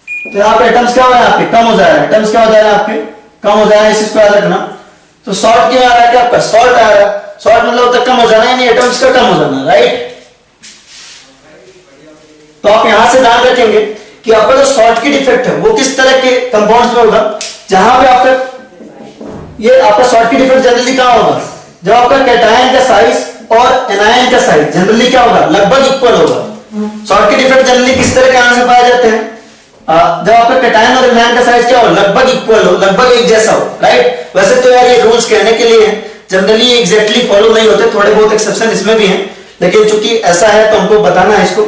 तो यहाँ पे एटम्स क्या हो रहा है आपके, कम हो जा रहा है, एटम्स क्या हो जा रहा है आपके, कम हो जा रहा है, इस चीज को याद रखना। तो शॉर्ट क्यों आ रहा है, क्या आपका शॉर्ट आ रहा है, शॉर्ट मतलब होता है कम हो जाना, यानी एटम्स का कम हो जाना, राइट। तो आप यहां से ध्यान रखेंगे कि आपका जो शॉर्ट की डिफेक्ट है वो किस तरह के कंपाउंड्स में होगा, जहां पे आपका ये आपका शॉर्ट की डिफेक्ट जनरली कहां होगा, जब आपका कैटायन का साइज और एनायन का साइज जनरली क्या होगा, लगभग इक्वल होगा। शॉर्ट की डिफेक्ट जनरली किस तरह के आयन से पाए जाते हैं, जब आपका कैटायन और एनायन का साइज क्या हो, लगभग इक्वल हो, लगभग एक जैसा हो, राइट। वैसे तो यार ये रूल्स कहने के लिए हैं, जनरली एग्जैक्टली फॉलो नहीं होते, थोड़े बहुत एक्सेप्शन इसमें भी हैं, लेकिन चूंकि ऐसा है तो हमको बताना है इसको।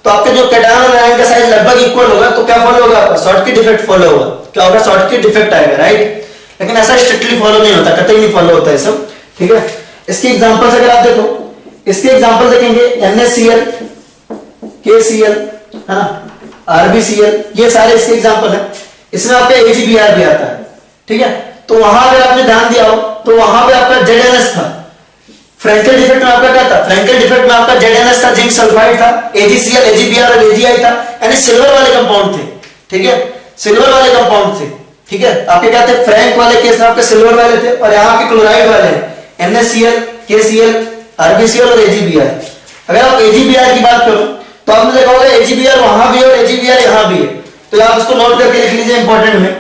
तो आपके जो कैटायन और एनायन का साइज लगभग इक्वल होगा तो क्या फॉलो होगा, शॉर्ट की डिफेक्ट फॉलो होगा, क्या होगा, शॉर्ट की डिफेक्ट आएगा, राइट। लेकिन ऐसा स्ट्रिक्टली फॉलो नहीं होता, कतई नहीं फॉलो होता है सब, ठीक है। इसकी एग्जांपल्स अगर आप देखो, इसके एग्जांपल देखेंगे NaCl, KCl, है ना, RbCl, ये सारे इसके एग्जांपल है। इसमें आपका AgBr भी आता है, ठीक है। तो वहां अगर आपने ध्यान दिया हो तो वहां पे आपका ZnS था, फ्रैंकल डिफेक्ट में आपका क्या था, फ्रैंकल डिफेक्ट में आपका ZnS था, जिंक सल्फाइड था, AgCl, AgBr और AgI था, यानी सिल्वर वाले कंपाउंड थे, ठीक है, सिल्वर वाले कंपाउंड थे, ठीक है। आपके क्या थे, फ्रैंक वाले केस में आपके सिल्वर वाले थे, और यहाँ के क्लोराइड वाले हैं NaCl, KCl, RbCl और AgBr। अगर आप AgBr की बात करो तो आपने देखा होगा AgBr वहां भी है और AgBr यहां भी है, तो आप इसको नोट करके लिख लीजिए इंपॉर्टेंट में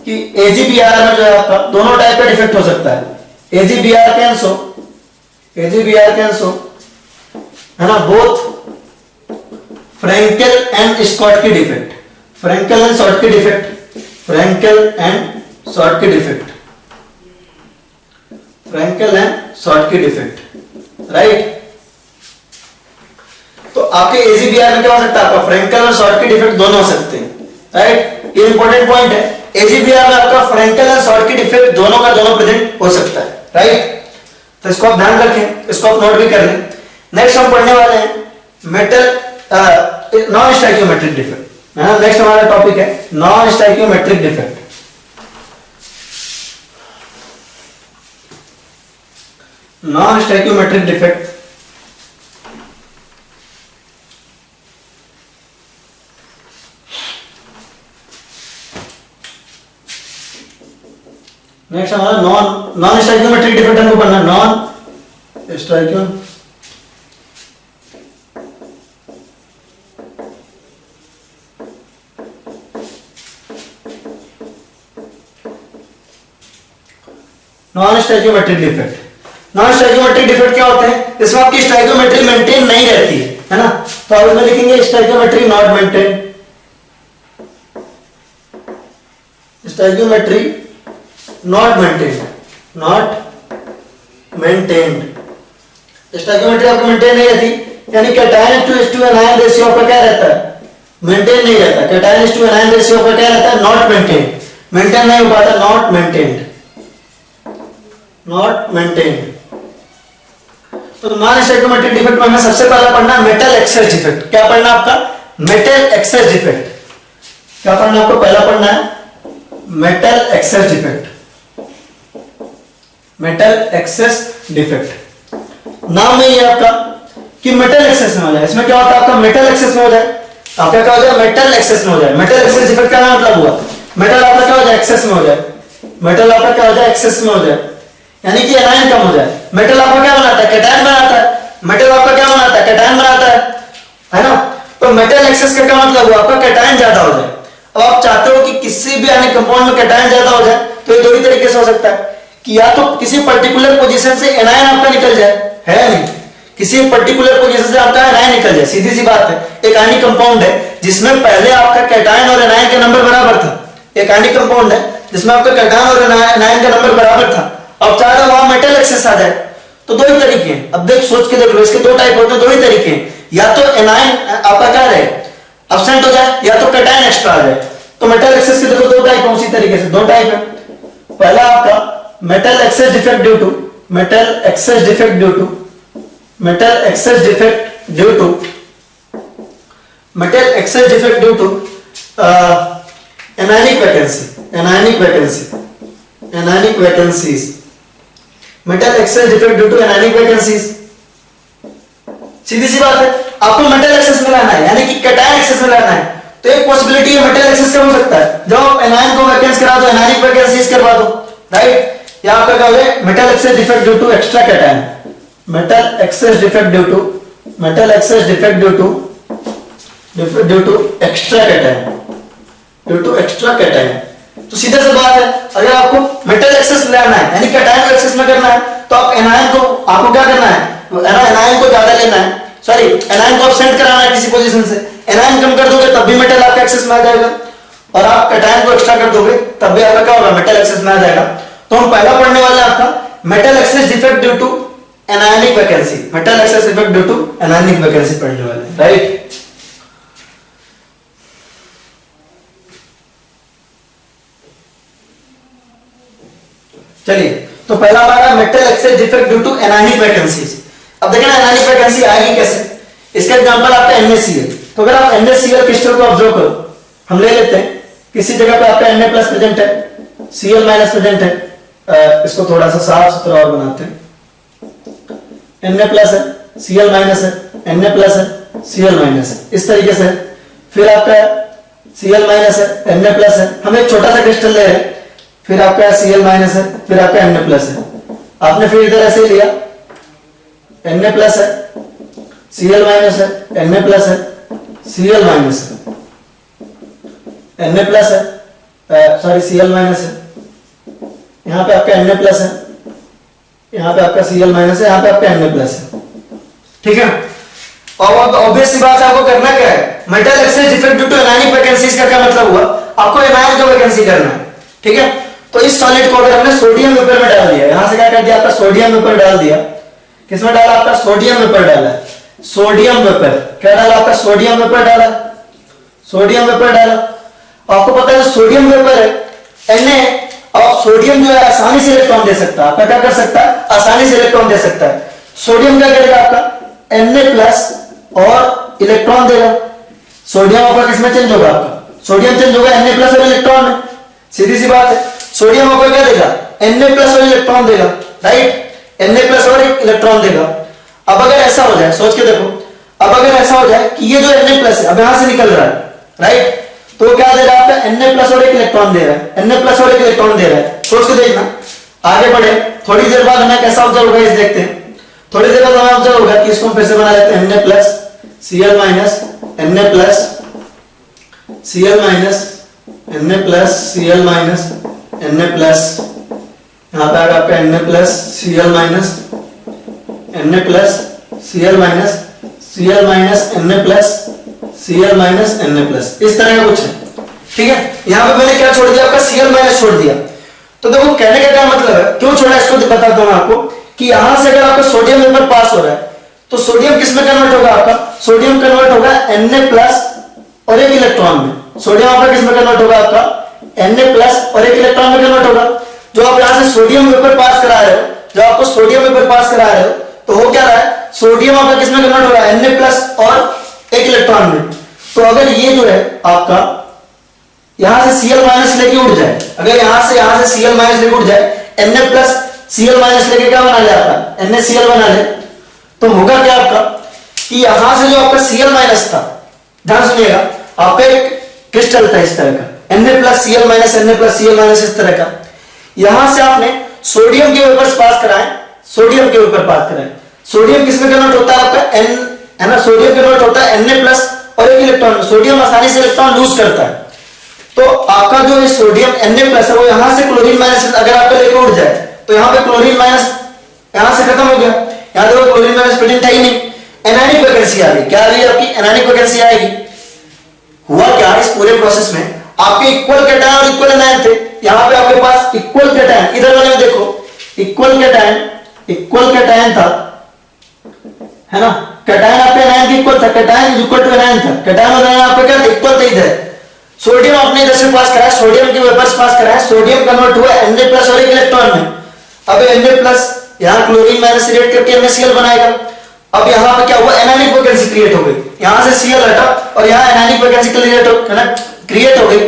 कि AgBr में जो है आपका दोनों टाइप का डिफेक्ट हो सकता है, AgBr कैन शो, है ना, बोथ फ्रैंकल एंड स्कॉट की डिफेक्ट, फ्रैंकल एंड शॉर्ट की डिफेक्ट, फ्रैंकल एंड शॉर्ट की डिफेक्ट, फ्रैंकल एंड शॉर्ट की डिफेक्ट, राइट। तो आपके AgBr में क्या हो सकता है, आपका फ्रैंकल और शॉर्ट की डिफेक्ट दोनों हो सकते हैं, राइट। ये इंपॉर्टेंट पॉइंट है, AgBr में आपका फ्रैंकल और शॉर्ट की डिफेक्ट दोनों का दोनों प्रेजेंट हो सकता है, राइट। तो इसको आप ध्यान रखें, इसको आप नोट भी कर लें। नेक्स्ट हम पढ़ने वाले हैं मेटल नॉन स्टाइकियोमेट्रिक डिफेक्ट, है ना। नेक्स्ट हमारा टॉपिक है non stoichiometric defect. Non stoichiometric defect next हमारा नॉन स्टाइकियोमेट्रिक डिफेक्ट हमको पढ़ना, non stoichio non stoichiometric defect. Non stoichiometric defect क्या होते हैं, इसमें आपकी स्टाइकियोमेट्री मेंटेन नहीं रहती है ना। तो अब इसमें लिखेंगे stoichiometry not maintain, stoichiometry not maintained, not maintained, stoichiometry आपको मेंटेन नहीं रहती, यानी कैटायन टू एनायन रेशियो आपका क्या रहता है, मेंटेन नहीं रहता। कैटायन टू एनायन रेशियो आपका क्या रहता है, नॉट मेंटेन, मेंटेन नहीं हो पाता, नॉट मेंटेन्ड, नॉट मेंटेन्ड। तो नॉन स्टोइकियोमेट्रिक डिफेक्ट में हमें सबसे पहला पढ़ना मेटल एक्सेस डिफेक्ट। क्या पढ़ना आपका, मेटल एक्सेस डिफेक्ट। क्या पढ़ना आपको, पहला पढ़ना है metal excess defect, metal excess defect. नाम में ये आपका कि मेटल एक्सेस में हो जाए, इसमें क्या होता है आपका, मेटल एक्सेस में हो जाए, आपका क्या हो जाए, मेटल एक्सेस में हो जाए। मेटल एक्सेस डिफेक्ट का मतलब हुआ मेटल आपका क्या हो जाए, एक्सेस में हो जाए, मेटल आपका क्या हो जाए, एक्सेस में हो जाए, यानी कि एनायन कम हो जाए। मेटल आपका क्या बनाता है, कैटायन बनाता है, मेटल आपका क्या बनाता है, कैटायन बनाता है ना। तो मेटल एक्सेस का क्या मतलब हुआ, आपका कैटायन ज्यादा हो जाए। अब आप चाहते हो कि किसी भी यानी कंपाउंड में कैटायन ज्यादा हो जाए, तो ये दो ही तरीके से हो सकता है कि या तो किसी पर्टिकुलर पोजीशन से एनायन आपका निकल जाए, है नहीं, किसी पर्टिकुलर पोजीशन से आपका एनायन निकल जाए, सीधी सी बात है। एक आयनिक कंपाउंड है जिसमें पहले आपका कैटायन और एनायन के नंबर बराबर था, एक आयनिक कंपाउंड है जिसमें आपका कैटायन और एनायन का नंबर बराबर था, अब चाह रहा वहां मेटल एक्सेस आ जाए, तो दो ही तरीके हैं। अब देख सोच के देख लो, इसके दो टाइप होते हैं, दो ही तरीके हैं, या तो एनायन आपका क्या रहे अब्सेंट हो जाए, या तो कैटायन एक्स्ट्रा आ जाए। तो मेटल एक्सेस के देखो दो टाइप है, उसी तरीके से दो टाइप है। पहला आपका metal excess defect due to metal excess defect due to metal excess defect due to metal excess defect due to anionic vacancy anionic vacancy anionic vacancies metal excess defect due to anionic vacancies. सीधी सी बात है, आपको metal excess में लाना है, यानी कि कैटायन एक्सेस में लाना है, तो एक पॉसिबिलिटी है मेटल एक्सेस का हो सकता है, जब आप एनायन को वैकेंस करा दो एनायनिक वैकेंसीज करवा दो, राइट। या आपका क्या हो जाए metal excess defect due to extra cation metal excess defect due to metal excess defect due to extra cation due to extra cation. तो सीधे से बात है, अगर आपको मेटल एक्सेस लेना है यानी कैटायन को एक्सेस में करना है, तो आप एनायन को आपको क्या करना है, एनायन को ज्यादा लेना है, सॉरी एनायन को अपसेंट कराना है किसी पोजीशन से। एनायन कम कर दोगे तब भी मेटल आपका एक्सेस में आ जाएगा, और आप कैटायन को एक्स्ट्रा कर दोगे तब भी आपका क्या होगा मेटल एक्सेस में आ जाएगा। तो हम पहला पढ़ने वाले हैं आपका metal excess defect due to anionic vacancy metal excess defect due to anionic vacancy पढ़ने वाले हैं, राइट। चलिए, तो पहला हमारा metal excess defect due to anionic vacancies. अब देखना एनायनिक वैकेंसी आएगी कैसे, इसका एग्जांपल आपका NaCl। तो अगर आप NaCl क्रिस्टल को ऑब्जर्व करो, हम ले लेते हैं किसी जगह पे आपका Na प्लस प्रेजेंट है, Cl माइनस प्रेजेंट है, इसको थोड़ा सा साफ सुथरा और बनाते हैं। Na प्लस है, Cl माइनस है, Na प्लस है, Cl माइनस है, इस तरीके से। फिर आपका Cl माइनस है, Na प्लस है, हम एक छोटा सा क्रिस्टल ले रहे हैं, फिर आपका Cl माइनस है, फिर आपका Na प्लस है। आपने फिर इधर ऐसे लिया, Na प्लस है, Cl माइनस है, Na प्लस है, Cl माइनस है, Na प्लस है, सॉरी Cl माइनस है, यहाँ पे आपका Na प्लस है, यहाँ पे आपका Cl माइनस है, यहाँ पे आपका Na प्लस है, ठीक है। और ऑब्वियस सी बात है, आपको करना क्या है, metal excess defect due to anionic vacancies का क्या मतलब हुआ, आपको एनायन का वैकेंसी करना है, ठीक है। तो इस सॉलिड को अगर हमने सोडियम वेपर में डाल दिया, यहां से क्या कर दिया आपका सोडियम वेपर डाल दिया, किसमें डाला आपका सोडियम वेपर डाला, सोडियम वेपर क्या डाला आपका सोडियम वेपर डाला, सोडियम वेपर डाला। आपको पता है सोडियम वेपर है Na, और सोडियम जो है आसानी से इलेक्ट्रॉन दे सकता है, आपका क्या कर सकता है आसानी से इलेक्ट्रॉन दे सकता है। सोडियम क्या करेगा आपका Na प्लस और इलेक्ट्रॉन देगा, सोडियम आपका किसमें चेंज होगा, आपका सोडियम चेंज होगा Na प्लस और इलेक्ट्रॉन में, सीधी सी बात है। सोडियम आपको क्या देगा Na प्लस और इलेक्ट्रॉन देगा, राइट, Na प्लस और एक इलेक्ट्रॉन देगा। अब अगर ऐसा हो जाए, सोच के देखो, अब अगर ऐसा हो जाए कि ये जो Na प्लस है अब यहां से निकल रहा है, राइट, तो क्या दे रहा है आपका Na प्लस और एक इलेक्ट्रॉन दे रहा है, Na प्लस और एक इलेक्ट्रॉन दे रहा है। सोच के देखना, आगे बढ़े, थोड़ी देर बाद हमें कैसा ऑब्जर्व होगा इस देखते हैं, थोड़ी देर बाद हमें ऑब्जर्व होगा कि इसको हम फिर से बना लेते हैं Na plus Cl minus Na plus Cl minus Na plus Cl minus Na plus, यहाँ पे आएगा आपका Na plus Cl minus Na plus Cl minus Cl minus Na plus Cl minus Na plus, इस तरह का कुछ है, ठीक है। यहाँ पे मैंने क्या छोड़ दिया आपका Cl माइनस छोड़ दिया। तो देखो कहने का क्या मतलब है, क्यों छोड़ा इसको बताता हूँ आपको, कि यहां से अगर आपका सोडियम वेपर पास हो रहा है तो सोडियम किसमें कन्वर्ट होगा, आपका सोडियम कन्वर्ट होगा Na प्लस और एक इलेक्ट्रॉन में। सोडियम आपका किसमें कन्वर्ट होगा, आपका Na प्लस और एक इलेक्ट्रॉन में कन्वर्ट होगा। जो आप यहां से सोडियम वेपर पास करा रहे हो, जो आपको सोडियम वेपर पास करा रहे हो, तो हो क्या रहा है, सोडियम आपका किसमें कन्वर्ट हो रहा है, Na प्लस और एक इलेक्ट्रॉन में। तो अगर ये जो है आपका यहां से Cl माइनस लेके उड़ जाए, अगर यहां से Cl माइनस लेके उड़ जाए, Na प्लस Cl माइनस लेके क्या बना ले आपका NaCl बना ले, तो होगा क्या आपका कि यहां से जो आपका Cl माइनस था, ध्यान सुनिएगा, आप एक क्रिस्टल था इस तरह का Na plus Cl minus Na plus Cl minus इस तरह का, यहां से आपने सोडियम के वेपर्स पास कराए, सोडियम के वेपर पास कराए। सोडियम किसमें कन्वर्ट होता है आपका N, है ना, सोडियम कन्वर्ट होता है Na प्लस और एक इलेक्ट्रॉन, सोडियम आसानी से इलेक्ट्रॉन लूज करता है। तो आपका जो ये सोडियम Na प्लस है वो यहां से क्लोरीन माइनस अगर आपका लेके उड़ जाए, तो यहां पे क्लोरीन माइनस यहां से खत्म हो गया, यहां देखो क्लोरीन माइनस प्रेजेंट है ही नहीं, एनायनिक वैकेंसी आ गई। क्या आ गई आपकी एनायनिक वैकेंसी आएगी। हुआ क्या इस पूरे प्रोसेस में, आपके इक्वल कैटायन और इक्वल एनायन थे, यहां पे आपके पास इक्वल कैटायन, इधर वाले में देखो इक्वल कैटायन था, है ना, कैटायन आपके एनायन के इक्वल था, cation is equal to anion था, कैटायन और एनायन आपका क्या था, इक्वल था इधर। सोडियम आपने इधर से पास कराया, सोडियम के वेपर से पास कराया, सोडियम कन्वर्ट हुआ Na+ और एक इलेक्ट्रॉन में। अब Na+ यहां क्लोरीन माइनस रिएक्ट करके NaCl बनाएगा। अब यहां पे क्या हुआ, एनायनिक वैकेंसी क्रिएट हो गई, यहां से Cl हटा और यहां एनायनिक वैकेंसी क्रिएट हो गई।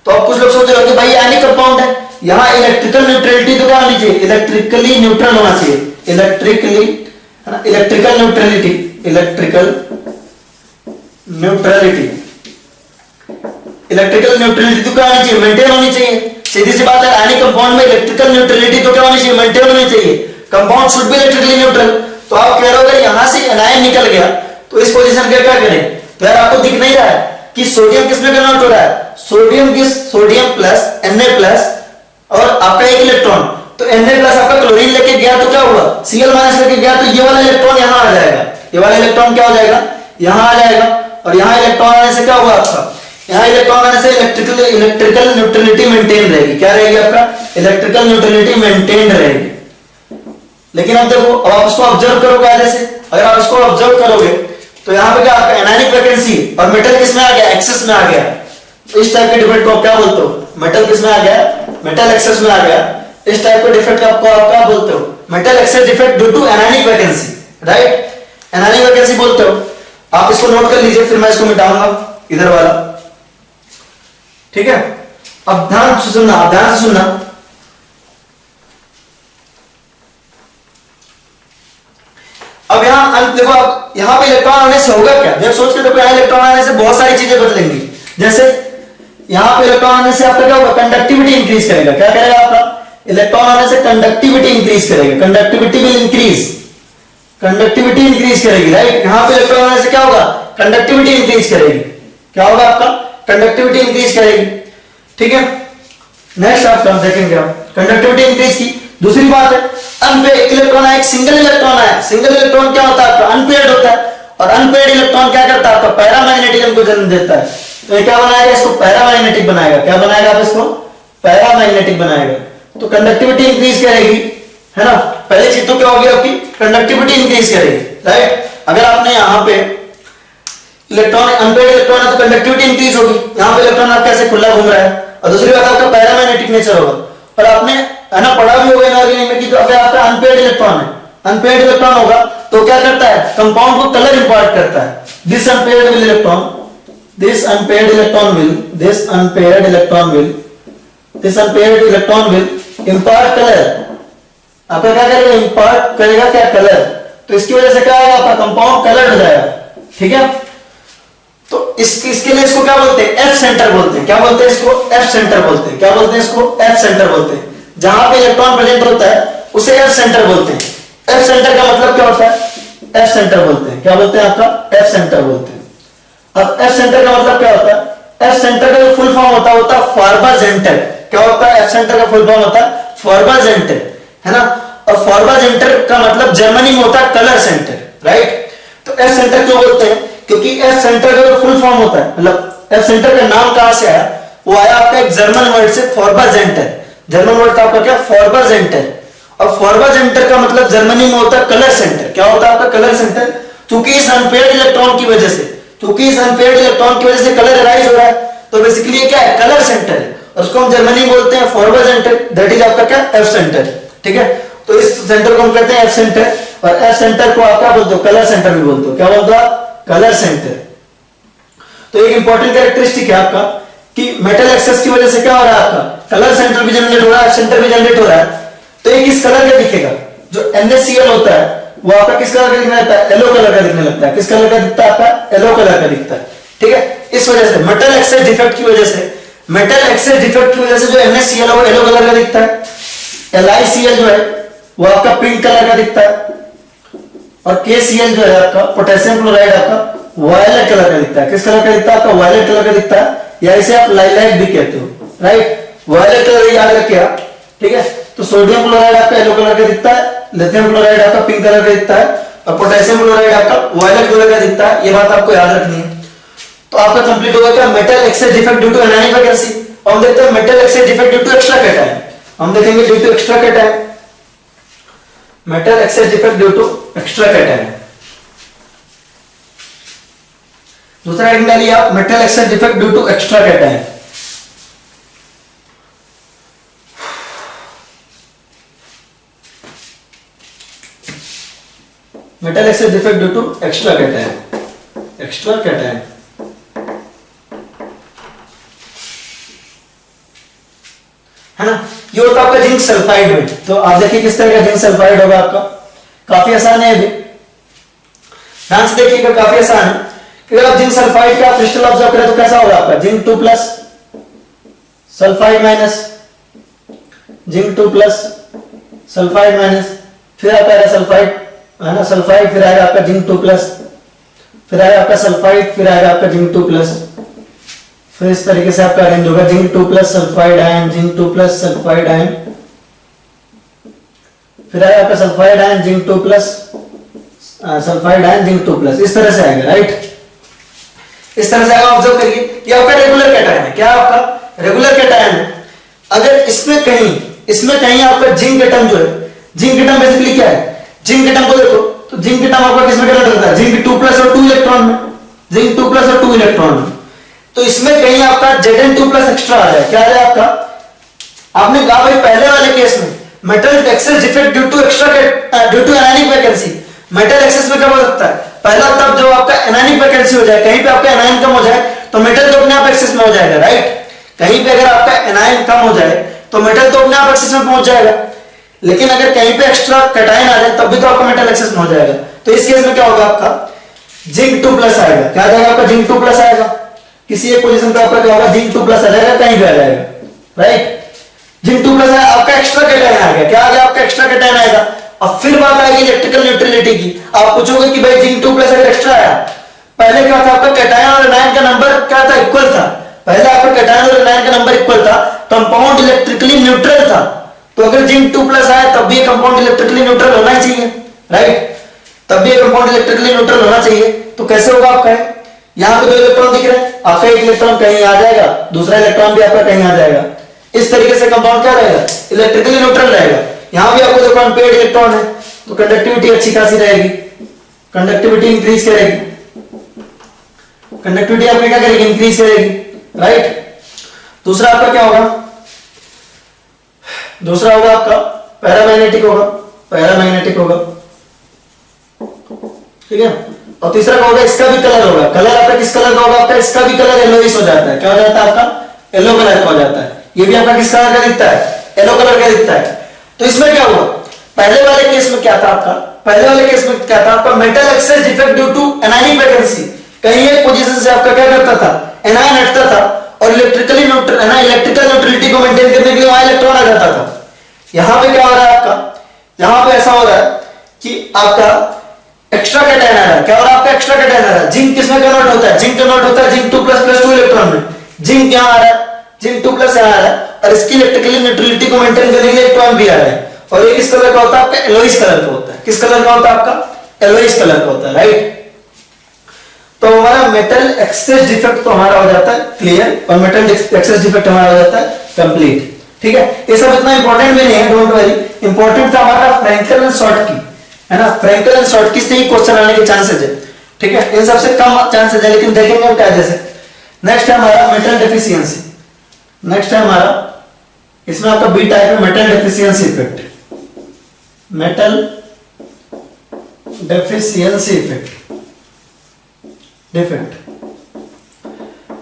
तो अब कुछ लोग सोच रहे हो कि भाई एनायनिक कंपाउंड है, यहां इलेक्ट्रिकल न्यूट्रलिटी तो क्या होनी चाहिए, इलेक्ट्रिकली न्यूट्रल होना चाहिए, इलेक्ट्रिकल न्यूट्रलिटी तो क्या होनी चाहिए, मेंटेन होनी चाहिए। सीधी सी बात है, एनायनिक कंपाउंड में इलेक्ट्रिकल न्यूट्रलिटी तो क्या होनी चाहिए, मेंटेन होनी चाहिए, compound should be electrically neutral. तो आप कह रहे हो अगर यहां से एनायन निकल गया तो इस पोजीशन पे क्या करें, तो यार आपको दिख नहीं रहा है कि सोडियम किस में कन्वर्ट हो रहा है, सोडियम प्लस Na+ और आपका एक इलेक्ट्रॉन, तो Na+ आपका क्लोरीन लेके गया तो क्या हुआ, Cl- लेके गया, तो ये वाला इलेक्ट्रॉन यहां आ जाएगा, ये वाला इलेक्ट्रॉन क्या हो जाएगा, यहां आ जाएगा। और यहां इलेक्ट्रॉन आने से क्या हुआ आपका, यहां इलेक्ट्रॉन आने से इलेक्ट्रिकल न्यूट्रलिटी मेंटेन रहेगी, क्या रहेगी आपका, इलेक्ट्रिकल न्यूट्रलिटी मेंटेन रहेगी। लेकिन अब देखो, अब आप इसको ऑब्जर्व करो कायदे से, अगर आप इसको ऑब्जर्व करोगे तो यहां पे क्या आपका एनायनिक वैकेंसी और मेटल किसमें आ गया, एक्सेस में आ गया। इस टाइप के डिफेक्ट को आप क्या बोलते हो, मेटल किसमें आ गया, मेटल एक्सेस में आ गया। इस टाइप के डिफेक्ट आपको आप क्या बोलते हो, metal excess defect due to anionic vacancy, right, anionic vacancy बोलते हो। आप इसको नोट कर लीजिए, फिर मैं इसको मिटाऊंगा इधर वाला, ठीक है। अब ध्यान से सुनना, अब यहां देखो, अब यहां पे इलेक्ट्रॉन आने से होगा क्या, जब सोच के देखो, यहां इलेक्ट्रॉन आने से बहुत सारी चीजें बदलेंगी। जैसे यहां पे इलेक्ट्रॉन आने से आपका क्या होगा, कंडक्टिविटी इंक्रीज करेगा, क्या करेगा आपका, इलेक्ट्रॉन आने से कंडक्टिविटी इंक्रीज करेगा, कंडक्टिविटी इंक्रीज करेगी, राइट। यहां पे इलेक्ट्रॉन आने से क्या होगा, कंडक्टिविटी इंक्रीज करेगी, क्या होगा आपका, कंडक्टिविटी इंक्रीज करेगी, ठीक है। नेक्स्ट आप देखेंगे, आप कंडक्टिविटी इंक्रीज की। दूसरी बात है, अनपेयर्ड इलेक्ट्रॉन है, एक सिंगल इलेक्ट्रॉन है, सिंगल इलेक्ट्रॉन क्या होता है आपका, अनपेयर्ड होता है, और अनपेयर्ड इलेक्ट्रॉन क्या करता है आपका, पैरामैग्नेटिज्म को जन्म देता है। तो ये क्या बनाएगा, इसको पैरामैग्नेटिक बनाएगा, क्या बनाएगा आप इसको, पैरामैग्नेटिक बनाएगा। तो कंडक्टिविटी इंक्रीज करेगी, है ना, पहली चीज तो क्या होगी आपकी, कंडक्टिविटी इंक्रीज करेगी, राइट। अगर आपने यहाँ पे इलेक्ट्रॉन अनपेयर्ड इलेक्ट्रॉन है तो कंडक्टिविटी इंक्रीज होगी, यहाँ पे इलेक्ट्रॉन आपका ऐसे खुला घूम रहा है। और दूसरी बात आपका पैरामैग्नेटिक नेचर होगा। और आपने है ना पढ़ा भी होगा इनऑर्गेनिक में कि तो अगर आपका अनपेयर्ड इलेक्ट्रॉन है, अनपेयर्ड इलेक्ट्रॉन होगा तो क्या करता है, कंपाउंड को कलर इंपार्ट करता है। This unpaired electron will इंपार्ट colour, आपका क्या करेगा, इंपार्ट करेगा क्या, कलर। तो इसकी वजह से क्या आएगा, आपका कंपाउंड कलर्ड हो जाएगा, ठीक है। तो इसके लिए इसको क्या बोलते हैं, एफ सेंटर बोलते हैं, क्या बोलते हैं इसको, एफ सेंटर बोलते हैं, क्या बोलते हैं इसको, एफ सेंटर बोलते हैं। जहां पे इलेक्ट्रॉन प्रेजेंट होता है उसे एफ सेंटर बोलते हैं। एफ सेंटर का मतलब क्या होता है, एफ सेंटर बोलते हैं, क्या बोलते हैं आपका, एफ सेंटर बोलते हैं। अब एफ सेंटर का मतलब क्या होता है, एफ सेंटर का जो फुल फॉर्म होता है फॉर्बाजेंटर। क्या होता है, एफ सेंटर का फुल फॉर्म होता है फॉर्बाजेंटर, है ना। और फॉर्बाजेंटर का मतलब जर्मनी में होता है कलर सेंटर, राइट। तो एफ सेंटर क्यों बोलते हैं, क्योंकि एफ सेंटर का जो फुल फॉर्म होता है, मतलब एफ सेंटर का नाम कहां से आया, वो आया आपका एक जर्मन वर्ड से, फॉर्बाजेंटर। जर्मन वर्ड था आपका क्या, फॉर्बाजेंटर। और फॉर्बाजेंटर का मतलब जर्मनी में होता है कलर सेंटर। क्या होता है आपका, कलर सेंटर। क्योंकि इस अनपेयर्ड इलेक्ट्रॉन की वजह से कलर अराइज हो रहा है, तो बेसिकली क्या है, कलर सेंटर है। और उसको हम जर्मनी में बोलते हैं फॉर्बाजेंटर, दैट इज आपका क्या, एफ सेंटर, ठीक है। तो इस सेंटर को हम कहते हैं एफ सेंटर, और एफ सेंटर को आप क्या बोलते हो, कलर सेंटर भी बोलते हो। क्या बोलते हो आप, कलर सेंटर। तो एक इंपॉर्टेंट कैरेक्टरिस्टिक है आपका कि मेटल एक्सेस की वजह से क्या हो रहा है, आपका कलर सेंटर भी जनरेट हो रहा है, एफ सेंटर भी जनरेट हो रहा है। तो ये किस कलर का दिखेगा, जो NaCl होता है वो आपका किस कलर का दिखने लगता है, येलो कलर का दिखने लगता है। किस कलर का दिखता है आपका, येलो कलर का दिखता है, ठीक है। इस वजह से मेटल एक्सेस डिफेक्ट की वजह से जो NaCl है वो येलो कलर का दिखता है। LiCl जो है वो आपका पिंक कलर का दिखता है, और KCl जो है आपका पोटेशियम क्लोराइड आपका वायलेट कलर का दिखता है। किस कलर का दिखता है आपका, वायलेट कलर का दिखता है, या इसे आप लाइलैक भी कहते हो, राइट। वायलेट कलर याद रखिए आप, ठीक है। तो सोडियम क्लोराइड आपका येलो कलर का दिखता है, लिथियम क्लोराइड आपका पिंक कलर का दिखता है, और पोटेशियम क्लोराइड आपका वायलेट कलर का दिखता है। ये बात आपको याद रखनी है। तो आपका कंप्लीट होगा क्या, metal exchange defect due to anionic vacancy. और हम देखते हैं metal exchange defect due to extra cation, हम देखेंगे due to extra cation, metal exchange defect due to extra cation. दूसरा हेडिंग डालिए आप, metal exchange defect due to extra cation. Metal exchange defect due to extra cation, extra cation. है ना, ये होता है आपका जिंक सल्फाइड में। तो आप देखिए किस तरह का जिंक सल्फाइड होगा आपका, काफी आसान है। अभी ध्यान से देखिएगा, काफी आसान है। अगर आप जिंक सल्फाइड का क्रिस्टल ऑब्जर्व करें तो कैसा होगा आपका, zinc 2 plus sulphide minus, zinc 2 plus sulphide minus, फिर आपका आएगा सल्फाइड, है ना, सल्फाइड, फिर आएगा आपका जिंक 2 प्लस, फिर आएगा आपका सल्फाइड, फिर आएगा आपका जिंक 2 प्लस। फिर इस तरीके से आपका अरेंज होगा, zinc 2 plus sulphide ion, zinc 2 plus sulphide ion, फिर आएगा आपका sulphide ion, zinc 2 plus sulphide ion, zinc 2 plus. इस तरह से आएगा, राइट, इस तरह से आएगा। ऑब्जर्व करिए, ये आपका रेगुलर कैटायन है। क्या आपका रेगुलर कैटायन है। अगर इसमें कहीं आपका जिंक एटम जो है, जिंक एटम बेसिकली क्या है, जिंक एटम को देखो तो जिंक एटम आपका किसमें कनेक्ट होता है, जिंक 2 प्लस और 2 इलेक्ट्रॉन में, जिंक 2 प्लस और 2 इलेक्ट्रॉन में। तो इसमें कहीं आपका Zn2 प्लस एक्स्ट्रा आ जाए, क्या आ जाए आपका, आपने कहा भाई पहले वाले केस में metal excess defect due to extra due to anionic vacancy. Metal excess में क्या हो सकता है, पहला तब जब आपका एनायनिक वैकेंसी हो जाए, कहीं पे आपका एनायन कम हो जाए तो मेटल तो अपने आप एक्सेस में हो जाएगा, राइट। कहीं पे अगर आपका एनायन कम हो जाए तो मेटल तो अपने आप एक्सेस में पहुंच जाएगा। लेकिन अगर कहीं पे एक्स्ट्रा कैटायन आ जाए तब भी तो आपका मेटल एक्सेस में हो जाएगा। तो इस केस में क्या होगा, आपका जिंक 2 प्लस आएगा। क्या आ जाएगा आपका, जिंक 2 प्लस आएगा। किसी एक पोजीशन पे आपका क्या होगा, जिंक 2 प्लस आ जाएगा, कहीं भी आ जाएगा, राइट। जिंक 2 प्लस आपका एक्स्ट्रा कैटायन आ गया। क्या आ गया, आपका एक्स्ट्रा कैटायन आएगा। अब फिर बात आएगी इलेक्ट्रिकल न्यूट्रलिटी की। आप पूछोगे कि भाई जिंक 2 प्लस अगर एक्स्ट्रा आया, पहले क्या था आपका कैटायन और एनायन का नंबर क्या था, इक्वल था। पहले आपका कैटायन और एनायन का नंबर इक्वल था, कंपाउंड इलेक्ट्रिकली न्यूट्रल था। तो अगर जिंक 2 प्लस आया तब भी कंपाउंड इलेक्ट्रिकली न्यूट्रल होना ही चाहिए, राइट, तब भी कंपाउंड इलेक्ट्रिकली न्यूट्रल होना चाहिए। तो कैसे होगा आपका, यहां पे 2 इलेक्ट्रॉन दिख रहे हैं, आपका एक इलेक्ट्रॉन कहीं आ जाएगा, दूसरा इलेक्ट्रॉन भी आपका कहीं आ जाएगा। इस तरीके से कंपाउंड क्या रहेगा, इलेक्ट्रिकली न्यूट्रल रहेगा। यहां भी आपको देखो अनपेयर्ड इलेक्ट्रॉन है तो कंडक्टिविटी अच्छी खासी रहेगी, कंडक्टिविटी इंक्रीज करेगी, कंडक्टिविटी आपकी क्या करेगी, इंक्रीज करेगी, राइट। दूसरा आपका क्या होगा, दूसरा होगा आपका पैरामैग्नेटिक होगा, पैरामैग्नेटिक होगा, ठीक है। और तीसरा क्या होगा, इसका भी कलर होगा। कलर आपका किस कलर का होगा, आपका इसका भी कलर येलोइश हो जाता है। क्या हो जाता है आपका, येलो कलर का हो जाता है। ये भी आपका किस कलर का दिखता है, येलो कलर का दिखता है। तो इसमें क्या हुआ, पहले वाले केस में क्या था आपका, पहले वाले केस में क्या था आपका, metal excess defect due to anionic vacancy. कहीं एक पोजीशन से आपका क्या करता था, एनायन हटता था और इलेक्ट्रिकली न्यूट्रल, है ना, इलेक्ट्रिकल न्यूट्रलिटी को मेंटेन करने के लिए वहां इलेक्ट्रॉन आ जाता था। यहां पे क्या हो रहा है आपका, यहां पे ऐसा हो रहा है कि आपका एक्स्ट्रा कैटायन आ रहा है। क्या हो रहा है, आपका एक्स्ट्रा कैटायन आ रहा है। जिंक किसमें कन्वर्ट होता है, जिंक कन्वर्ट होता है जिंक 2 प्लस प्लस 2 इलेक्ट्रॉन में। जिंक यहां आ रहा है, जिंक 2 प्लस यहां आ रहा है और इसकी इलेक्ट्रिकली न्यूट्रलिटी को मेंटेन करने के लिए इलेक्ट्रॉन भी आ रहा है। और ये किस कलर का होता है, आपका येलोइश कलर का होता है। किस कलर का होता है, आपका येलोइश कलर का होता है, राइट। तो हमारा मेटल एक्सेस डिफेक्ट तो हमारा हो जाता है क्लियर, और मेटल एक्सेस डिफेक्ट हमारा हो जाता है कंप्लीट, ठीक है। ये सब इतना इंपॉर्टेंट भी नहीं है, डोंट वरी। इंपॉर्टेंट था हमारा फ्रैंकल एंड शॉर्टकी, है ना, फ्रैंकल एंड शॉर्टकी से ही क्वेश्चन आने के चांसेस है, ठीक है। इन सबसे कम चांसेस है, लेकिन देखेंगे हम क्या जैसे। नेक्स्ट है हमारा मेटल डेफिशिएंसी। नेक्स्ट है हमारा, इसमें आपका बी टाइप है metal deficiency effect, metal deficiency effect, defect,